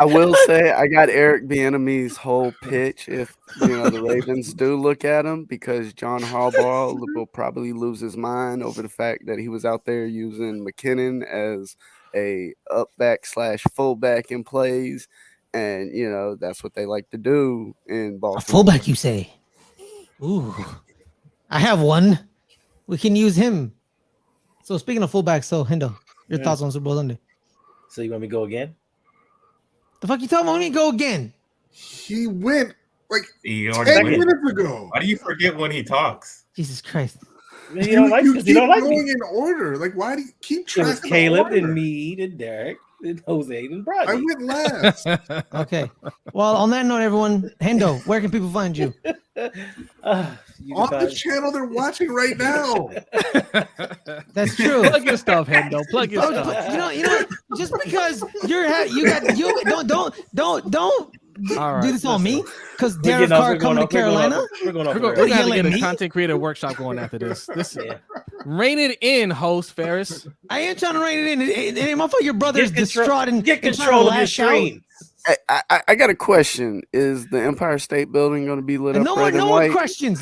I will say I got Eric Bieniemy's whole pitch if the Ravens do look at him, because John Harbaugh will probably lose his mind over the fact that he was out there using McKinnon as a up-back / fullback in plays, and that's what they like to do in Baltimore. A fullback, you say? Ooh, I have one. We can use him. So speaking of fullbacks, Hendo, your thoughts on Super Bowl Sunday? So you want me to go again? The fuck you talking about? When we go again? He went like 10 went. minutes ago. Why do you forget when he talks? Jesus Christ. You don't like me. Going in order. Like, why do you keep track? It was Caleb and me and Derek and Jose and Brody. I went last. Okay. Well, on that note, everyone, Hendo, where can people find you? On the channel they're watching right now. That's true. Plug your stuff, Hendo. Plug your stuff. You know, just because don't do this on me, because Derek Carr coming to Carolina. We're going to have to get a content creator workshop going after this. Rein it in, host Ferris. I ain't trying to rein it in. And motherfucker, your brother is distraught and get control of your stream. I got a question. Is the Empire State Building going to be lit up red and white?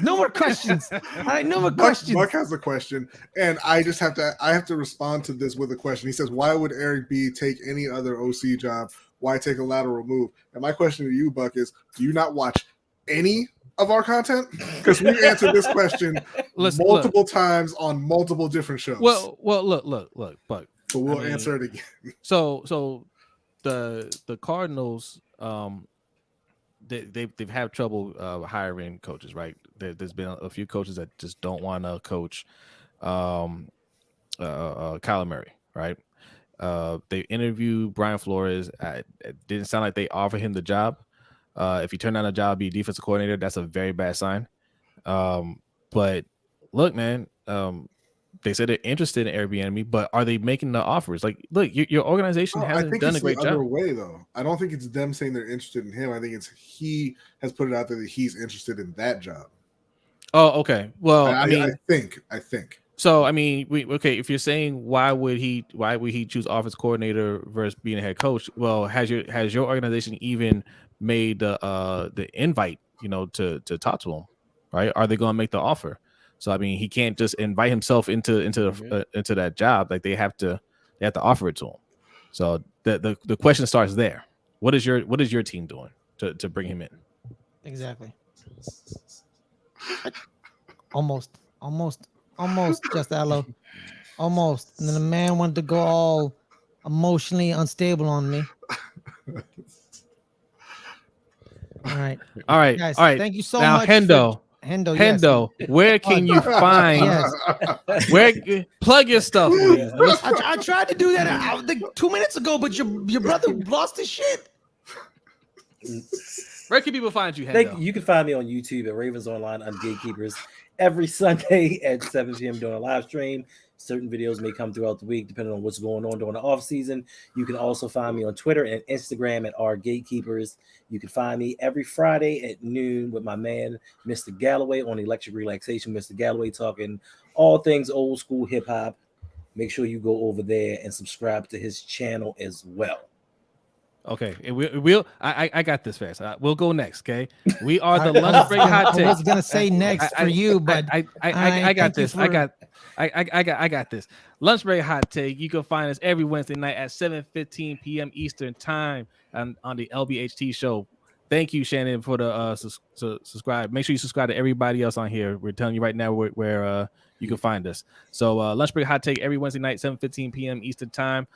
No more questions. All right, no more questions. Mark has a question, and I have to respond to this with a question. He says, "Why would Eric B take any other OC job? Why take a lateral move?" And my question to you, Buck, is: do you not watch any of our content? Because we answered this question multiple times on multiple different shows. Well, look, Buck. So we'll answer it again. So the Cardinals, they've had trouble hiring coaches, right? There's been a few coaches that just don't want to coach Kyler Murray, right? They interviewed Brian Flores. It didn't sound like they offered him the job. If he turned down a job, be defensive coordinator, that's a very bad sign. But look, man, they said they're interested in Airbnb, but are they making the offers? Like, look, your organization hasn't done a great job. Other way, though. I don't think it's them saying they're interested in him. I think it's he has put it out there that he's interested in that job. Oh, okay. Well, I think. So, I mean, if you're saying why would he choose offense coordinator versus being a head coach? Well, has your organization even made the invite, to talk to him, right? Are they going to make the offer? So, I mean, he can't just invite himself into that job. Like they have to offer it to him. So the question starts there. What is your team doing to bring him in? Exactly. Almost, just Allo. Almost. And then the man wanted to go all emotionally unstable on me. All right. Guys, thank you so now, much. Hendo, Hendo, where can you find? Yes. Where plug your stuff, please. I tried to do that 2 minutes ago, but your brother lost his shit. Where can people find you, Hendo? You can find me on YouTube at Ravens Online on Gatekeepers every Sunday at 7 p.m. during a live stream. Certain videos may come throughout the week, depending on what's going on during the off season. You can also find me on Twitter and Instagram at @RGatekeepers. You can find me every Friday at noon with my man, Mr. Galloway, on Electric Relaxation. Mr. Galloway talking all things old school hip hop. Make sure you go over there and subscribe to his channel as well. Okay, I got this fast. We'll go next. Okay, we are the lunch break hot take. I was gonna say next for you, but I got this. I got this. Lunch break hot take. You can find us every Wednesday night at 7:15 p.m. Eastern time on the LBHT show. Thank you, Shannon, for the subscribe. Make sure you subscribe to everybody else on here. We're telling you right now where you can find us. So lunch break hot take every Wednesday night, 7:15 p.m. Eastern time.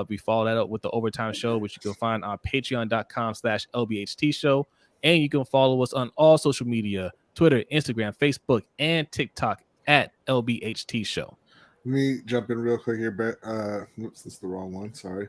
We follow that up with the overtime show, which you can find on patreon.com/LBHT show. And you can follow us on all social media, Twitter, Instagram, Facebook, and TikTok at LBHT show. Let me jump in real quick here. Oops, this is the wrong one. Sorry.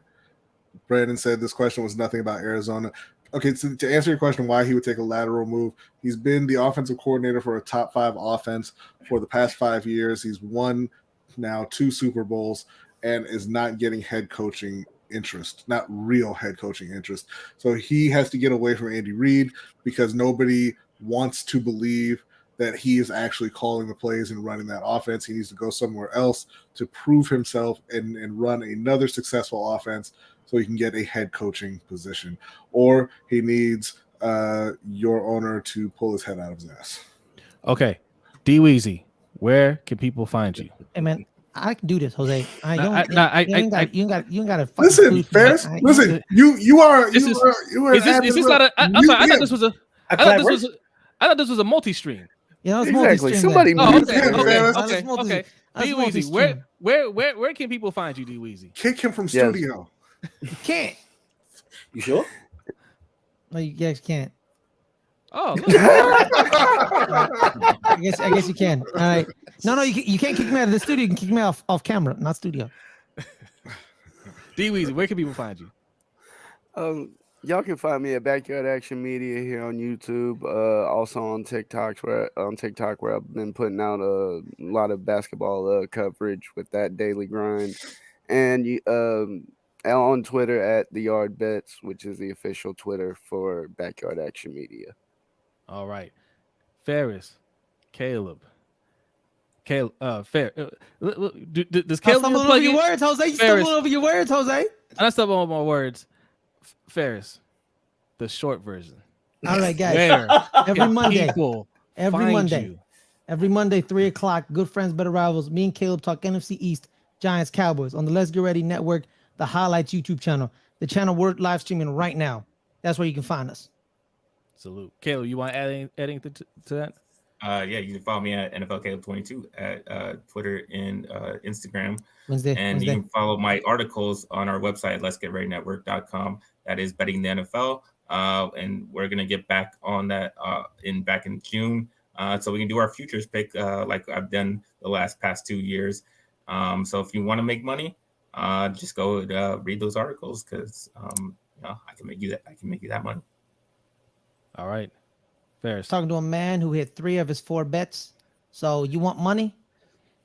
Brandon said this question was nothing about Arizona. Okay, so to answer your question, why he would take a lateral move, he's been the offensive coordinator for a top 5 offense for the past 5 years. He's won now 2 Super Bowls and is not getting head coaching interest, not real head coaching interest. So he has to get away from Andy Reid because nobody wants to believe that he is actually calling the plays and running that offense. He needs to go somewhere else to prove himself and run another successful offense so he can get a head coaching position. Or he needs your owner to pull his head out of his ass. Okay. D-Weezy, where can people find you? Hey, man, I can do this, Jose. You ain't got to listen, Ferris. Listen, you are. Is this not a? I'm sorry. I thought this was a. I thought this was a multi-stream. Yeah, exactly. Somebody. Okay. D-Weezy, where can people find you, D-Weezy? Kick him from studio. You can't. You sure? No, you guys can't. Oh, look. I guess you can. All right. No, you can't kick me out of the studio. You can kick me off camera, not studio. D-Weezy, where can people find you? Y'all can find me at Backyard Action Media here on YouTube. Also on TikTok, where I've been putting out a lot of basketball coverage with that daily grind, and on Twitter at the Yard Bets, which is the official Twitter for Backyard Action Media. All right, Ferris, Caleb, Fair. Does Caleb over your words, Jose? You stumbling over your words, Jose? I stumble over my words. Ferris, the short version. All right, guys. Every Monday, 3:00. Good Friends, Better Rivals. Me and Caleb talk NFC East, Giants, Cowboys on the Let's Get Ready Network, the Highlights YouTube channel. The channel we're live streaming right now. That's where you can find us. Salute. Caleb, you want to add anything to that? Yeah, you can follow me at NFL Caleb 22 at Twitter and Instagram. Wednesday. You can follow my articles on our website, letsgetreadynetwork.com. That is betting the NFL. And we're going to get back on that back in June. So we can do our futures pick like I've done the past 2 years. So if you want to make money, just go read those articles because I can make you that money. All right. Ferris. Talking to a man who hit 3 of his 4 bets. So you want money?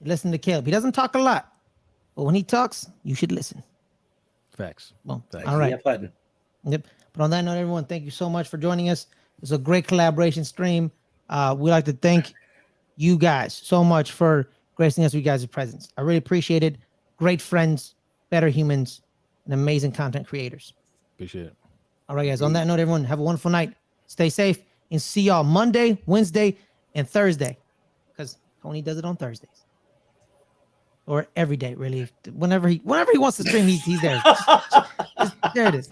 Listen to Caleb. He doesn't talk a lot, but when he talks, you should listen. Facts. Well, Facts. All right. Yep. But on that note, everyone, thank you so much for joining us. It's a great collaboration stream. We'd like to thank you guys so much for gracing us with you guys' presence. I really appreciate it. Great friends, better humans, and amazing content creators. Appreciate it. All right, guys. On that note, everyone, have a wonderful night. Stay safe. And see y'all Monday, Wednesday, and Thursday. Because Tony does it on Thursdays. Or every day, really. Whenever he wants to stream, he's there. There it is.